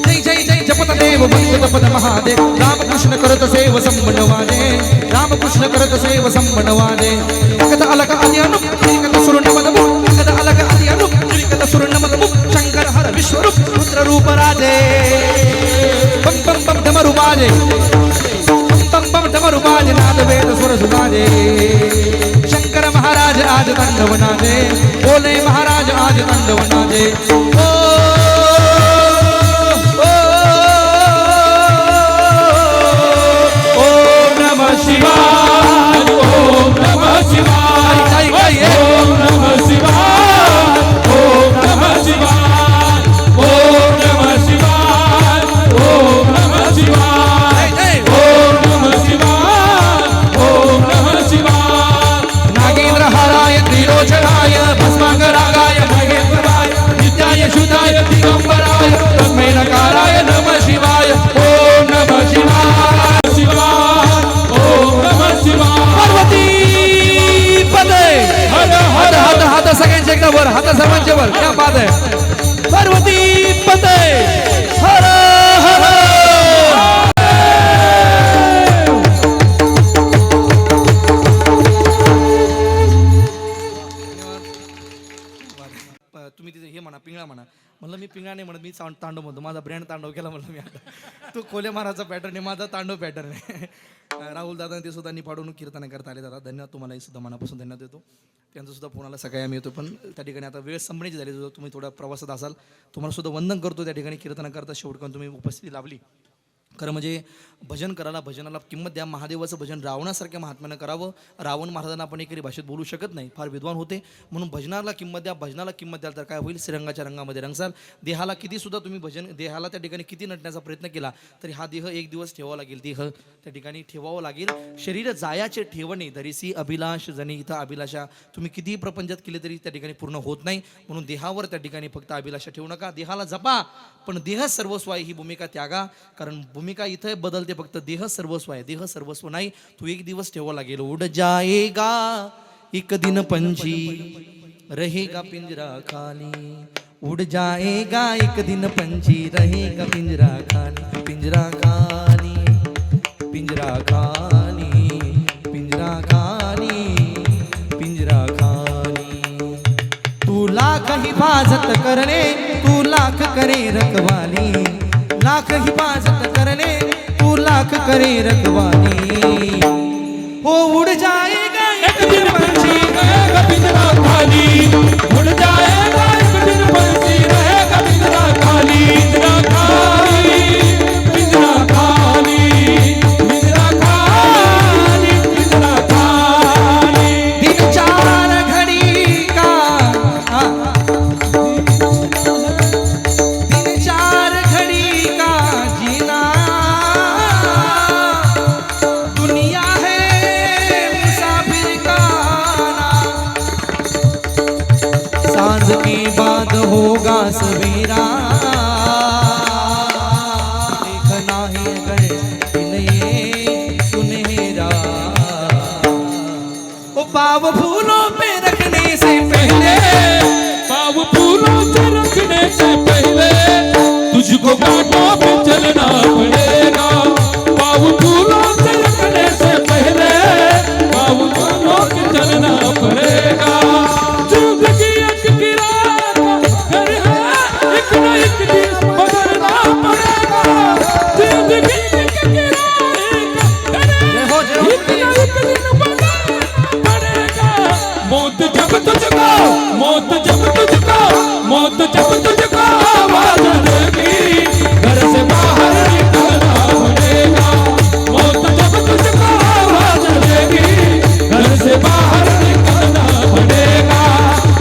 जय जय जय जपत देव वंदित पद महादेव रामकृष्ण करत सेव संबंध वाजे रामकृष्ण करत सेव संबंध वाजे एकत अलग आदि अनु एकत सुरन मदमु एकत अलग आदि अनु एकत सुरन मदमु शंकर हर विश्वरूप रुद्र रूप राजे बम बम बम डमरू बाजे बम बम डमरू बाजे नाद वेद स्वर सुबाजे शंकर महाराज आज तांडव नाचे भोले महाराज आज तांडव नाचे.
ओम नमः शिवाय. ओम नमः शिवाय. ओम नमः शिवाय. ओम नमः शिवाय. ओम नमः शिवाय. ओम नमः शिवाय. ओम नमः शिवाय. ओम नमः शिवाय.
नागेंद्र हराय त्रिलोचनाय भस्मांगरागाय महेंद्राय नित्याय शुद्धाय दिगंबराय तस्मै नकाराय नमः शिवाय. ओम नमः शिवाय.
शिवाय. ओम नमः शिवाय.
पार्वती पदे
हर
हात
हर
हात हात सगळ्यांच्या एकदा वर हात सर्वांच्या वर क्या बात आहे. पार्वती पदे हर हर. तुम्ही तिथे हे म्हणा पिंगळा म्हणा म्हणलं मी पिंगळा नाही म्हणत मी तांडव म्हणतो माझा ब्रँड तांडव केला म्हणलं मी आता तो कोले महाराजचा पॅटर्न आहे माझा तांडव पॅटर्न आहे. राहुल दादा ते सुद्धा निफाडून कीर्तन करता आले दादा धन्यवाद तुम्हालाही सुद्धा मनापासून धन्यवाद देतो. त्यांचं सुद्धा फोनाला सकाळी आम्ही येतो पण त्या ठिकाणी आता वेळ संपण्याची झाली तुम्ही थोडा प्रवासात असाल तुम्हाला सुद्धा वंदन करतो त्या ठिकाणी कीर्तन करता शेवटकून तुम्ही उपस्थिती लाभली खरं म्हणजे भजन करायला भजनाला किंमत द्या. महादेवाचं भजन रावणासारख्या महात्म्यानं करावं. रावण महाराजांना आपण एकरी भाषेत बोलू शकत नाही, फार विद्वान होते. म्हणून भजनाला किंमत द्या. भजनाला किंमत द्याल तर काय होईल, श्रीरंगाच्या रंगामध्ये रंगसाल. देहाला किती सुद्धा तुम्ही भजन, देहाला त्या ठिकाणी किती नटण्याचा प्रयत्न केला तरी हा देह एक दिवस ठेवावा लागेल. देह त्या ठिकाणी ठेवावं लागेल. शरीर जायाचे ठेवणे धरिसी अभिलाष जनी. इथं अभिलाषा तुम्ही कितीही प्रपंचात केले तरी त्या ठिकाणी पूर्ण होत नाही. म्हणून देहावर त्या ठिकाणी फक्त अभिलाषा ठेवू नका. देहाला जपा पण देह सर्वस्व आहे ही भूमिका त्यागा. कारण भूमिका इथं बदलते, फक्त देह सर्वस्व आहे. देह सर्वस्व नाही, तू एक दिवस ठेवा लागेल. उड जाएगा एक दिन पंछी रहेगा पिंजरा खाली. उड जाएगा एक दिन पंछी रहेगा पिंजरा खाली. पिंजरा खाली, पिंजरा खाली, पिंजरा खाली, पिंजरा खाली. तू लाख हिफाजत करने, तू लाख करे रखवाली. लाख हिफाजत करने, तू लाख करे रखवाली. हो उड़ जाएगा
एक दिन पंछी रहेगा पिंजरा खाली. उड़ जाएगा एक दिन पंछी रहेगा पिंजरा खाली. पिंजरा खाली, पिंजरा खाली, पिंजरा खाली, पिंजरा खाली.
दिन चार घड़ी का, दिन चार घड़ी का जीना. दुनिया है मुसाफिर का आना. सांझ के बाद होगा सवेरा. देखना है अगर दिन ये सुनहरा. ओ पाव फूलों पे रखने से पहले,
पाँव फूलों से रखने से पहले तुझको कांटों पे चलना पड़ेगा. पाँव फूलों से रखने से पहले पाँव फूलों पे चलना पड़ेगा. जिंदगी एक किराया का घर है, एक न एक दिन बदलना पड़ेगा. जिंदगी एक किराए का घर है,
जय हो, जय हो.
एक न एक दिन बदलना पड़ेगा. मौत जब तुझको, मौत जब तुझको, मौत जब तुझको आवाज देगी, घर से बाहर निकलना पड़ेगा. मौत जब तुझको आवाज देगी, घर से बाहर निकलना पड़ेगा.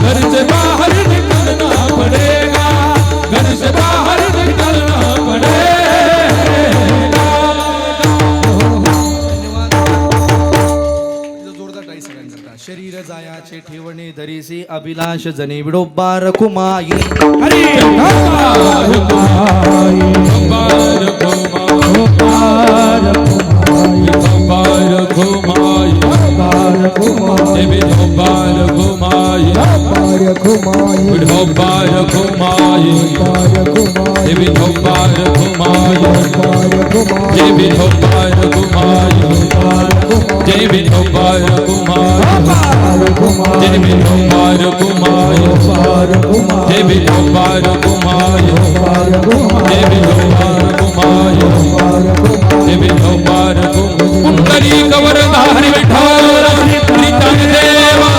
घर से बाहर निकलना पड़ेगा. घर से बाहर निकलना पड़ेगा.
जोरदार टाळी सगळ्यांकरता. शरीर जायाचे ठेवणे धरीसी अभिलाष जने. विडोबा रखुमाई.
हरी
बार घुमाई, बार घुमाई, बार घुमाई, देवी बार घुमाई, बार घुमाई, देवी बार घुमाई, देवी बार घुमाई, देवी बार घुमाई, देवी बार घुमाई, देवी बार घुमाई, देवी बार घुमाई, देवी बार कुंडली कवरधारी विठ्ठल नितन देवा.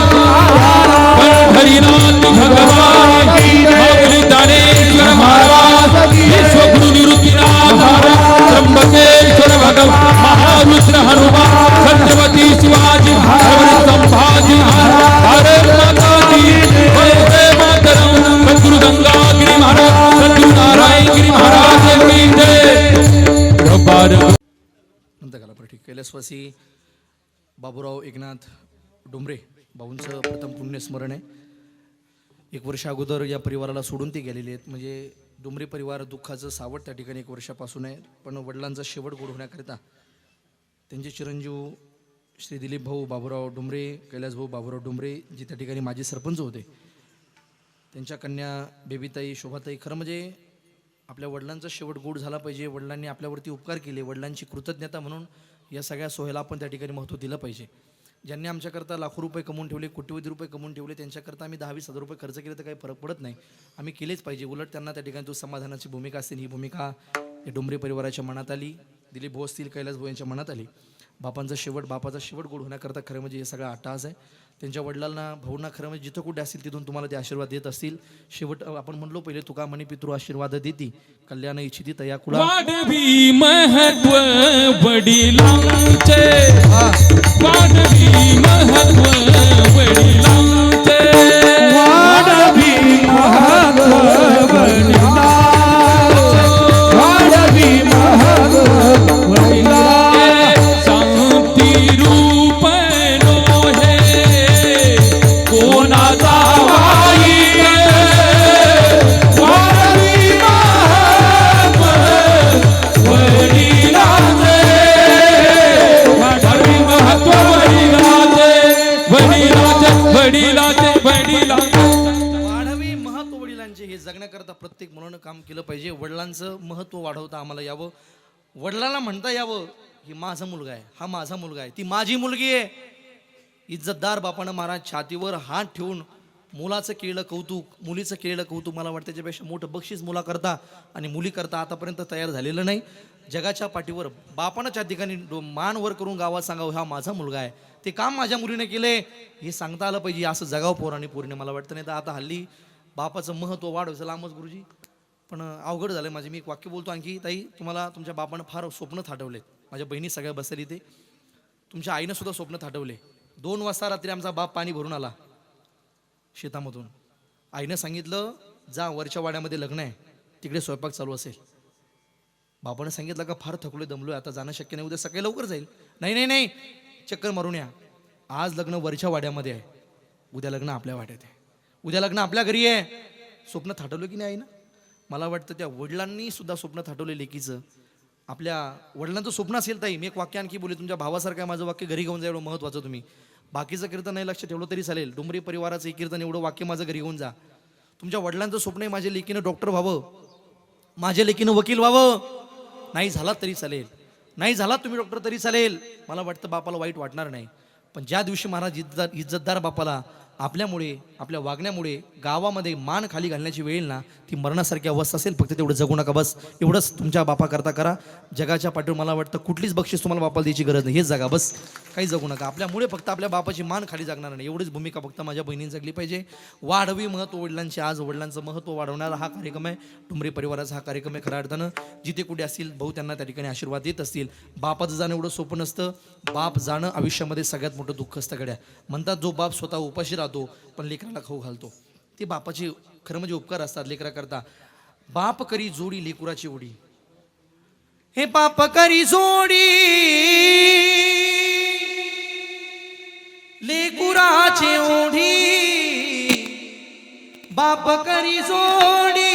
पंढरीनाथ भगवान माऊली दानेश्वर महाराज, विश्वगुरु निवृत्तीनाथ महाराज, त्र्यंबकेश्वर भगवान, महारुद्र हनुमान, छत्रपती शिवाजी, संभाजी महाराज. भारत माता की वंदे मातरम. सद्गुरु गंगागिरी महाराज, सद्गुरु नारायणगिरी महाराज की जय. बार
नंतर करा ठीक. कैलासवासी बाबूराव एकनाथ डोंबरे भाऊंचं प्रथम पुण्यस्मरण आहे. 1 वर्ष अगोदर या परिवाराला सोडून ते गेलेले आहेत. म्हणजे डोंबरे परिवार दुःखाचं सावट त्या ठिकाणी 1 वर्षापासून आहे. पण वडिलांचा शेवट गोड होण्याकरिता त्यांचे चिरंजीव श्री दिलीप भाऊ बाबूराव डोंबरे, कैलास भाऊ बाबूराव डोंबरे जे त्या ठिकाणी माजी सरपंच होते, त्यांच्या कन्या बेबीताई, शोभाताई. खरं म्हणजे आपल्या वडिलांचा शेवट गोड झाला पाहिजे. वडिलांनी आपल्यावरती उपकार केले, वडिलांची कृतज्ञता म्हणून या सगळ्या सोहळ्याला आपण त्या ठिकाणी महत्त्व दिलं पाहिजे. ज्यांनी आमच्याकरता लाखो रुपये कमवून ठेवले, कोट्यवधी रुपये कमवून ठेवले, त्यांच्याकरता आम्ही 10-20 हजार रुपये खर्च केले तर काही फरक पडत नाही. आम्ही केलेच पाहिजे. उलट त्यांना त्या ठिकाणी जो समाधानाची भूमिका असते, ही भूमिका या डोंबरे परिवाराच्या मनात आली. दिलीप भाऊ असतील, कैलास भाऊ यांच्या मनात आली. बापांचा शेवट गोड होण्याकरता खरं म्हणजे हे सगळा अट्टहास आहे. त्यांच्या वडिलांना भाऊंना खरं म्हणजे जिथं कुठे असतील तिथून तुम्हाला ते आशीर्वाद देत असतील. शेवट आपण म्हणलो पहिले तुका म्हणे पितृ आशीर्वाद देती कल्याण इच्छिती तया कुळा.
वाढवी महत्व वडिलांचे, वाढवी महत्व वडिलांचे,
वाढवी महत्व वडिलांचे, वाढवी महत्व वडिलांचे.
शांती रूप नोहे कोणाचा वाईट, वाढवी महत्व वडिलांचे, वाढवी महत्व वडिलांचे, वडिलांचे, वडिलांचे, वडिलांचे.
वाढवी महत्व वडिलांचे हे जगण्याकरता प्रत्येक मुलानं काम केलं पाहिजे. वडिलांचं महत्व वाढवता आम्हाला यावं, वडिलांना म्हणता यावं की माझा मुलगा आहे, हा माझा मुलगा आहे, ती माझी मुलगी आहे. इज्जतदार बापानं महाराज छातीवर हात ठेवून मुलाचं केलेलं कौतुक, मुलीचं केलेलं कौतुक मला वाटतं त्याच्यापेक्षा मोठं बक्षीस मुलाकरता आणि मुलीकरता आतापर्यंत तयार झालेलं नाही. जगाच्या पाठीवर बापानं त्या ठिकाणी मान वर करून गावात सांगावं हा माझा मुलगा आहे, ते काम माझ्या मुलीने केले हे सांगता आलं पाहिजे. असं जगाव पोरांनी पोरीने मला वाटतं. नाही तर आता हल्ली बापाचं महत्त्व वाढवायचं लांबच गुरुजी, पण अवघड झालं माझे. मी एक वाक्य बोलतो आणखी. ताई, तुम्हाला तुमच्या बापानं फार स्वप्न थाटवले. माझ्या बहिणी सगळ्या बसले ते, तुमच्या आईनं सुद्धा स्वप्न थाटवले. 2 वाजता रात्री आमचा बाप पाणी भरून आला शेतामधून. आईनं सांगितलं जा वरच्या वाड्यामध्ये लग्न आहे, तिकडे स्वयंपाक चालू असेल. बापानं सांगितलं का फार थकलोय दमलोय, आता जाणं शक्य नाही, उद्या सकाळी लवकर जाईल. नाही नाही नाही, चक्कर मारून या, आज लग्न वरच्या वाड्यामध्ये आहे, उद्या लग्न आपल्या वाड्यात आहे, उद्या लग्न आपल्या घरी आहे. स्वप्न थाटवलं की नाही आईनं? मला वाटतं त्या वडिलांनी सुद्धा स्वप्न थाटवले लेकीचं. आपल्या वडिलांचं स्वप्न असेल ताई, मी एक वाक्य आणखी बोलले, तुमच्या भावासारखं आहे माझं वाक्य, घरी घेऊन जा एवढं महत्त्वाचं. तुम्ही बाकीचं कीर्तन नाही लक्ष ठेवलं तरी चालेल, डुमरी परिवाराचं एक कीर्तन एवढं वाक्य माझं घरी घेऊन जा. तुमच्या वडिलांचं स्वप्न आहे माझ्या लेकीनं डॉक्टर व्हावं, माझ्या लेकीनं वकील व्हावं. नाही झाला तरी चालेल, नाही झाला तुम्ही डॉक्टर तरी चालेल, मला वाटतं बापाला वाईट वाटणार नाही. पण ज्या दिवशी महाराज इज्जतदार बापाला आपल्यामुळे, आपल्या वागण्यामुळे गावामध्ये मान खाली घालण्याची वेळ येईल ना, ती मरणासारखी अवस्था असेल. फक्त तेवढं जगू नका, बस एवढंच तुमच्या बापा करता करा. जगाच्या पाठीवर मला वाटतं कुठलीच बक्षीस तुम्हाला बापाला द्यायची गरज नाही, हेच जगा बस, काही जगू नका. आपल्यामुळे फक्त आपल्या बापाची मान खाली जागणार नाही, एवढीच भूमिका फक्त माझ्या बहिणीने जगली पाहिजे. वाढवी महत्व वडिलांचे, आज वडिलांचं महत्व वाढवणारा हा कार्यक्रम आहे, टुमरी परिवाराचा हा कार्यक्रम आहे. खऱ्या अर्थानं जिथे कुठे असतील भाऊ त्यांना त्या ठिकाणी आशीर्वाद देत असतील. बापाचं जाणं एवढं सोपं नसतं, बाप जाणं आयुष्यामध्ये सगळ्यात मोठं दुःख असतं. गड्या म्हणतात जो बाप स्वतः उपाशी राहतो पण लेकराला खाऊ घालतो, ते बापाचे खरं म्हणजे उपकार असतात लेकरा करता. बाप करी जोडी लेकुराची उडी, हे बाप करी जोडी लेकुराची ओढी, बाप करी जोडी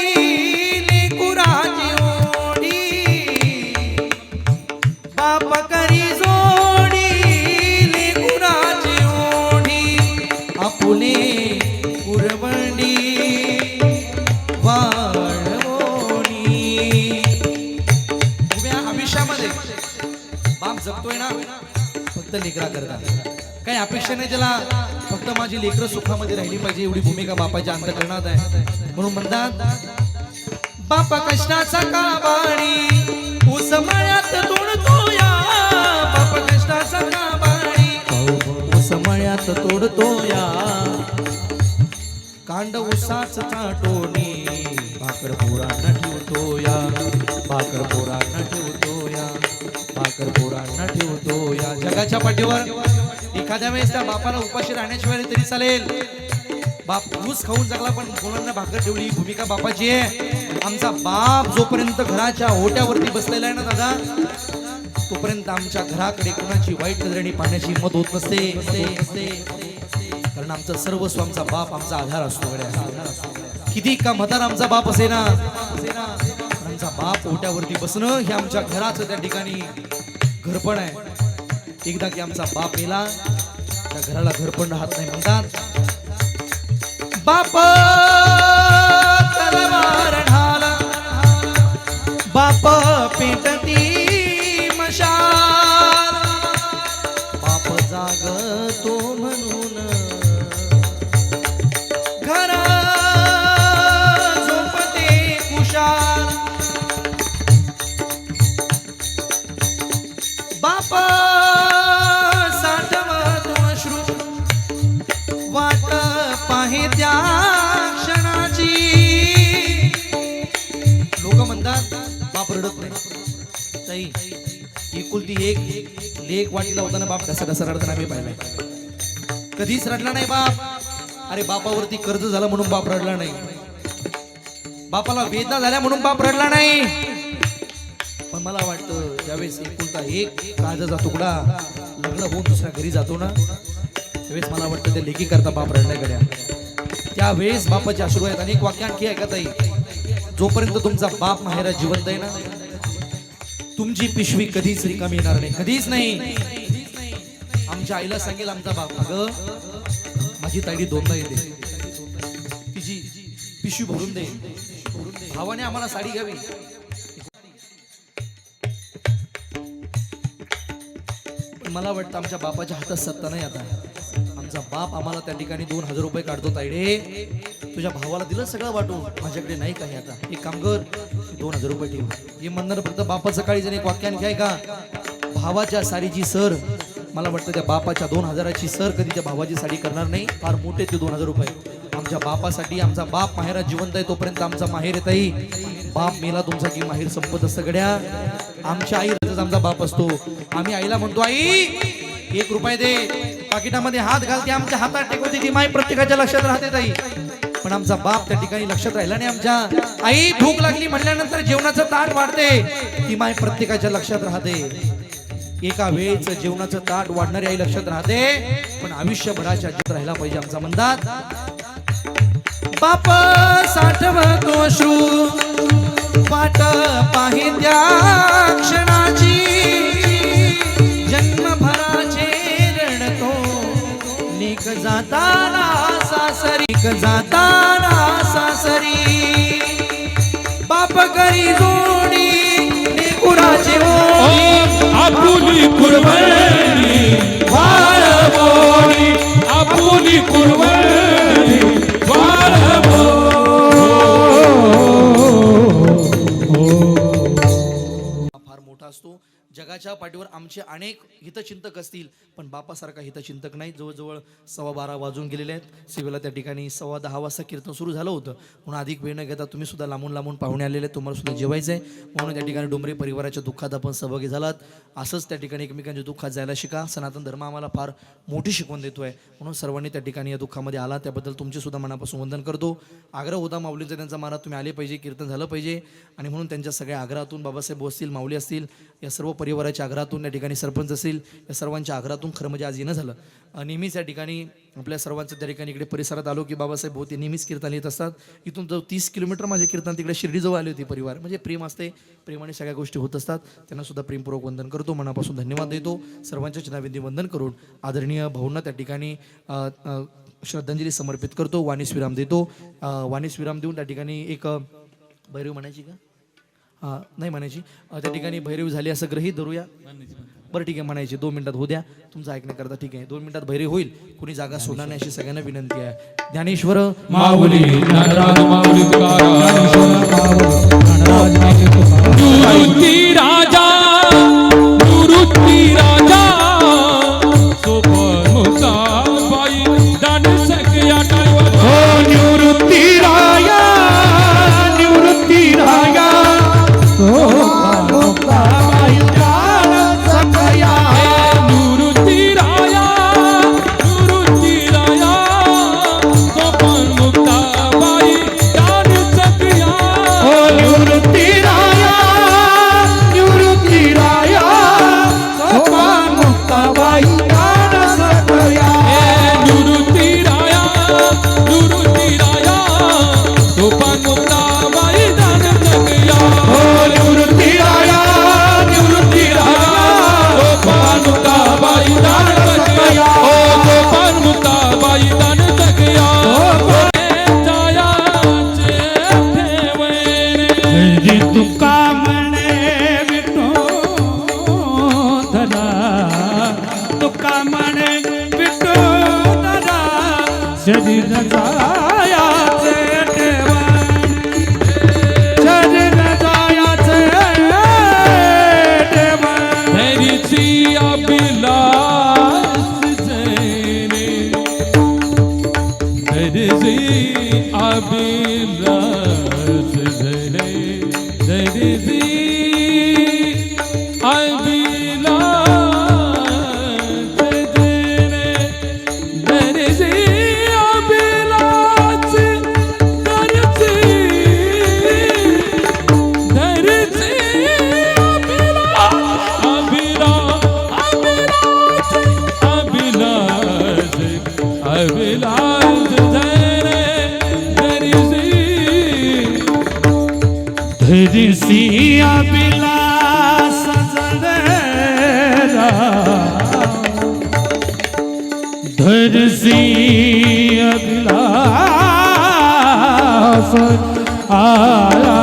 लेकुराची ओढी, बाप करी जोडी लेकुराची ओढी, आपुले कुरवंडी वाढवणी. उभ्या आयुष्यामध्ये बाप जगतोय ना फक्त लेकरा करता, काही अपेक्षा नाही त्याला, फक्त माझी लेकरं सुखामध्ये राहिली पाहिजे एवढी भूमिका बापाच्या अंतःकरणात आहे. म्हणून म्हणतात बापा कष्टाचा काबाडी ऊस मळ्यात तोडतो या, बापा कष्टाचा काबाडी ऊस मळ्यात तोडतो या, कांड ऊसाच चाटोनी भाकर पोरांना ठेवतो या, भाकर पोरांना ठेवतो या, भाकर पोरांना ठेवतो या. जगाच्या पाठीवर एखाद्या वेळेस त्या बापाला उपाशी राहण्याची वेळ तरी चालेल, बाप ऊस खाऊन जगला पण मुलांना भाकर ठेवली, भूमिका बापाची आहे. आमचा बाप जोपर्यंत घराच्या ओट्यावरती बसलेला आहे ना दादा, तोपर्यंत आमच्या घराकडे कोणाची वाईट नजरेने पाहण्याची हिंमत होत नसते. कारण आमचं सर्वस्व आमचा बाप आमचा आधार असतो. किती का म्हातारा आमचा बाप असे ना, आमचा बाप ओट्यावरती बसणं हे आमच्या घराचं त्या ठिकाणी घरपण आहे. एकदा की आमचा बाप मेला त्या घराला घरपण राहत नाही. म्हणतात बाप तलवार ढाला, बाप पेटती मशाल, बाप जागतो म्हणून घर झोपते कुशाल, बाप साठवतो अश्रू ताई एकुलती एक लेक वाटीला होताना बाप कसा कसा रडताना मी पाहिलाय. कधीच रडला नाही बाप. अरे बापावरती कर्ज झालं म्हणून बाप रडला नाही, बापाला वेदना झाल्या म्हणून बाप रडला नाही. पण मला वाटतं ज्यावेळेस एकुलता एक काळजाचा तुकडा लग्न होऊन दुसऱ्या घरी जातो ना, त्यावेळेस मला वाटतं ते लेकी करता बाप रडलाय गड्या. त्यावेळेस बापाचे अश्रू आहेत. अनेक वाक्य आणखी आहे का ताई, जोपर्यंत तुमचा बाप माहेरा जिवंत आहे ना, तुमची पिशवी कधीच रिकामी येणार नाही, कधीच नाही. आमच्या आईला सांगेल आमचा बाप, अगं माझी ताईडी दोनदा येते, तिची पिशवी भरून दे. भावाने आम्हाला साडी घ्यावी. पण मला वाटतं आमच्या बापाच्या हातात सत्ता नाही आता. आमचा बाप आम्हाला त्या ठिकाणी 2000 रुपये काढतो. ताईडे तुझ्या भावाला दिलं सगळं वाटून, माझ्याकडे नाही काही आता. एक काम कर, 2000 रुपये ठेव. हे म्हणणार फक्त बापाचं काळी जण एक वाक्यान घ्याय का, भावाच्या साडीची सर मला वाटतं त्या बापाच्या 2000ची सर कधी त्या भावाची साडी करणार नाही. फार मोठे ते 2000 रुपये आमच्या बापासाठी. आमचा बाप माहेरात जिवंत आहे तोपर्यंत आमचा माहेर येत आहे. बाप मेला तुमचा की माहेर संपत असतं गड्या. आमच्या आईच आमचा बाप असतो. आम्ही आईला म्हणतो, आई 1 रुपये दे, पाकिटामध्ये हात घालते, आमच्या हातात टेकवते. ती माई प्रत्येकाच्या लक्षात राहते ताई. पण आमचा बाप त्या ठिकाणी लक्षात राहिला नाही. आमच्या आई भूक लागली म्हणल्यानंतर जेवणाचं ताट वाढते, ती माय प्रत्येकाच्या लक्षात राहते. एका वेळेचं जेवणाचं ताट वाढणारी आई लक्षात राहते, पण आयुष्यभराच्या जीत राहिला पाहिजे. आमचा म्हणतात बाप साठवतो अश्रू वाट पाहित्या क्षणाची, जन्मभराचे रडतो लेक जाताना सासरी, जाताना सासरी. बाप करी जोडी लेकुराची ओढी,
आपुली कुरवडी वाळवोडी, आपुली कुरवडी वाळवोडी.
फार मोठा असतो. जगाच्या पाठीवर आमचे अनेक हितचिंतक असतील, पण बापासारखा हितचिंतक नाही. जवळजवळ 12:15 वाजून गेलेले आहेत. सेवेला त्या ठिकाणी 10:15 वाजता कीर्तन सुरू झालं होतं, म्हणून अधिक वेळ न घेता तुम्ही सुद्धा लांबून लांबून पाहुणे आलेले आहेत, तुम्हाला सुद्धा जेवायचं आहे. म्हणून त्या ठिकाणी डोंबरे परिवाराच्या दुःखात आपण सहभागी झालात. असंच त्या ठिकाणी एकमेकांच्या दुःखात जायला शिका. सनातन धर्म आम्हाला फार मोठी शिकवण देतोय, म्हणून सर्वांनी त्या ठिकाणी या दुःखामध्ये आला त्याबद्दल तुमचे सुद्धा मनापासून वंदन करतो. आग्रह होता माऊलींचा, त्यांचा मारा तुम्ही आले पाहिजे, कीर्तन झालं पाहिजे. आणि म्हणून त्यांच्या सगळ्या आग्रहातून बाबासाहेब असतील, माऊली असतील, या सर्व परिवाराच्या आग्रहातून या ठिकाणी सरपंच असेल, या सर्वांच्या आग्रहातून खरं म्हणजे आज येणं झालं. नेहमीच या ठिकाणी आपल्या सर्वांचं त्या ठिकाणी इकडे परिसरात आलो की बाबासाहेब भोवती नेहमीच कीर्तन येत असतात. इथून जो 30 किलोमीटर माझे कीर्तन तिकडे शिर्डीजवळ आली होती. परिवार म्हणजे प्रेम असते, प्रेमाने सगळ्या गोष्टी होत असतात. त्यांना सुद्धा प्रेमपूर्वक वंदन करतो, मनापासून धन्यवाद देतो. सर्वांच्या चरणाविंदी वंदन करून आदरणीय भाऊंना त्या ठिकाणी श्रद्धांजली समर्पित करतो. वाणीस विराम देतो. वाणीस विराम देऊन त्या ठिकाणी एक भैरव म्हणायची का, नाही म्हणायची, त्या ठिकाणी भैरव झाली असं गृहीत धरूया. बरं ठीक आहे, म्हणायची 2 मिनिटात होऊ द्या, तुमचं ऐकण्याकरता ठीक आहे. 2 मिनिटात भैरव होईल, कुणी जागा सोडणार नाही अशी सगळ्यांना विनंती आहे. ज्ञानेश्वर
माऊली ज्ञानराज माऊली निवृत्ती राजा, निवृत्ती राजा, सोपन मुक्ताबाई दान सगळ्या टाईवर.
हो निवृत्ती राया, निवृत्ती राया, मुक्ताबाई दान सगळ्या.
निवृत्ती राया, निवृत्ती राया, सोपन मुक्ताबाई दान सगळ्या.
हो निवृत्ती राया, निवृत्ती राया, सोपान मुक्ताबाई दान सगळ्या.
निवृत्ती राया, निवृत्ती राया, सोपन मुक्ताबाई दान सगळ्या.
हो निवृत्ती राया, निवृत्ती राया,
सोपन मुक्ताबाई दान सगळ्या. ओ सोपन मुक्ताबाई दान सगळ्या. जायाचे ठेवणे
हरी तुका म्हणे विठोधरा, तुका म्हणे विठोधरा, शरीर जायाचे ठेवणे, शरीर जायाचे ठेवणे.
धैर्याची अभिलाष जैने, धैर्याची अभिलाष जैने, धैर्याची
धरसिया बिलास जनेरा धरसिया बिलास आया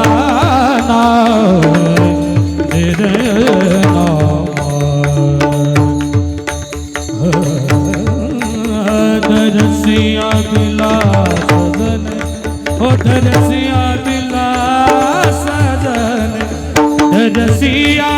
ना तेरे धरसिया बिलास जने ओ धरसिया बिलास जने धरसिया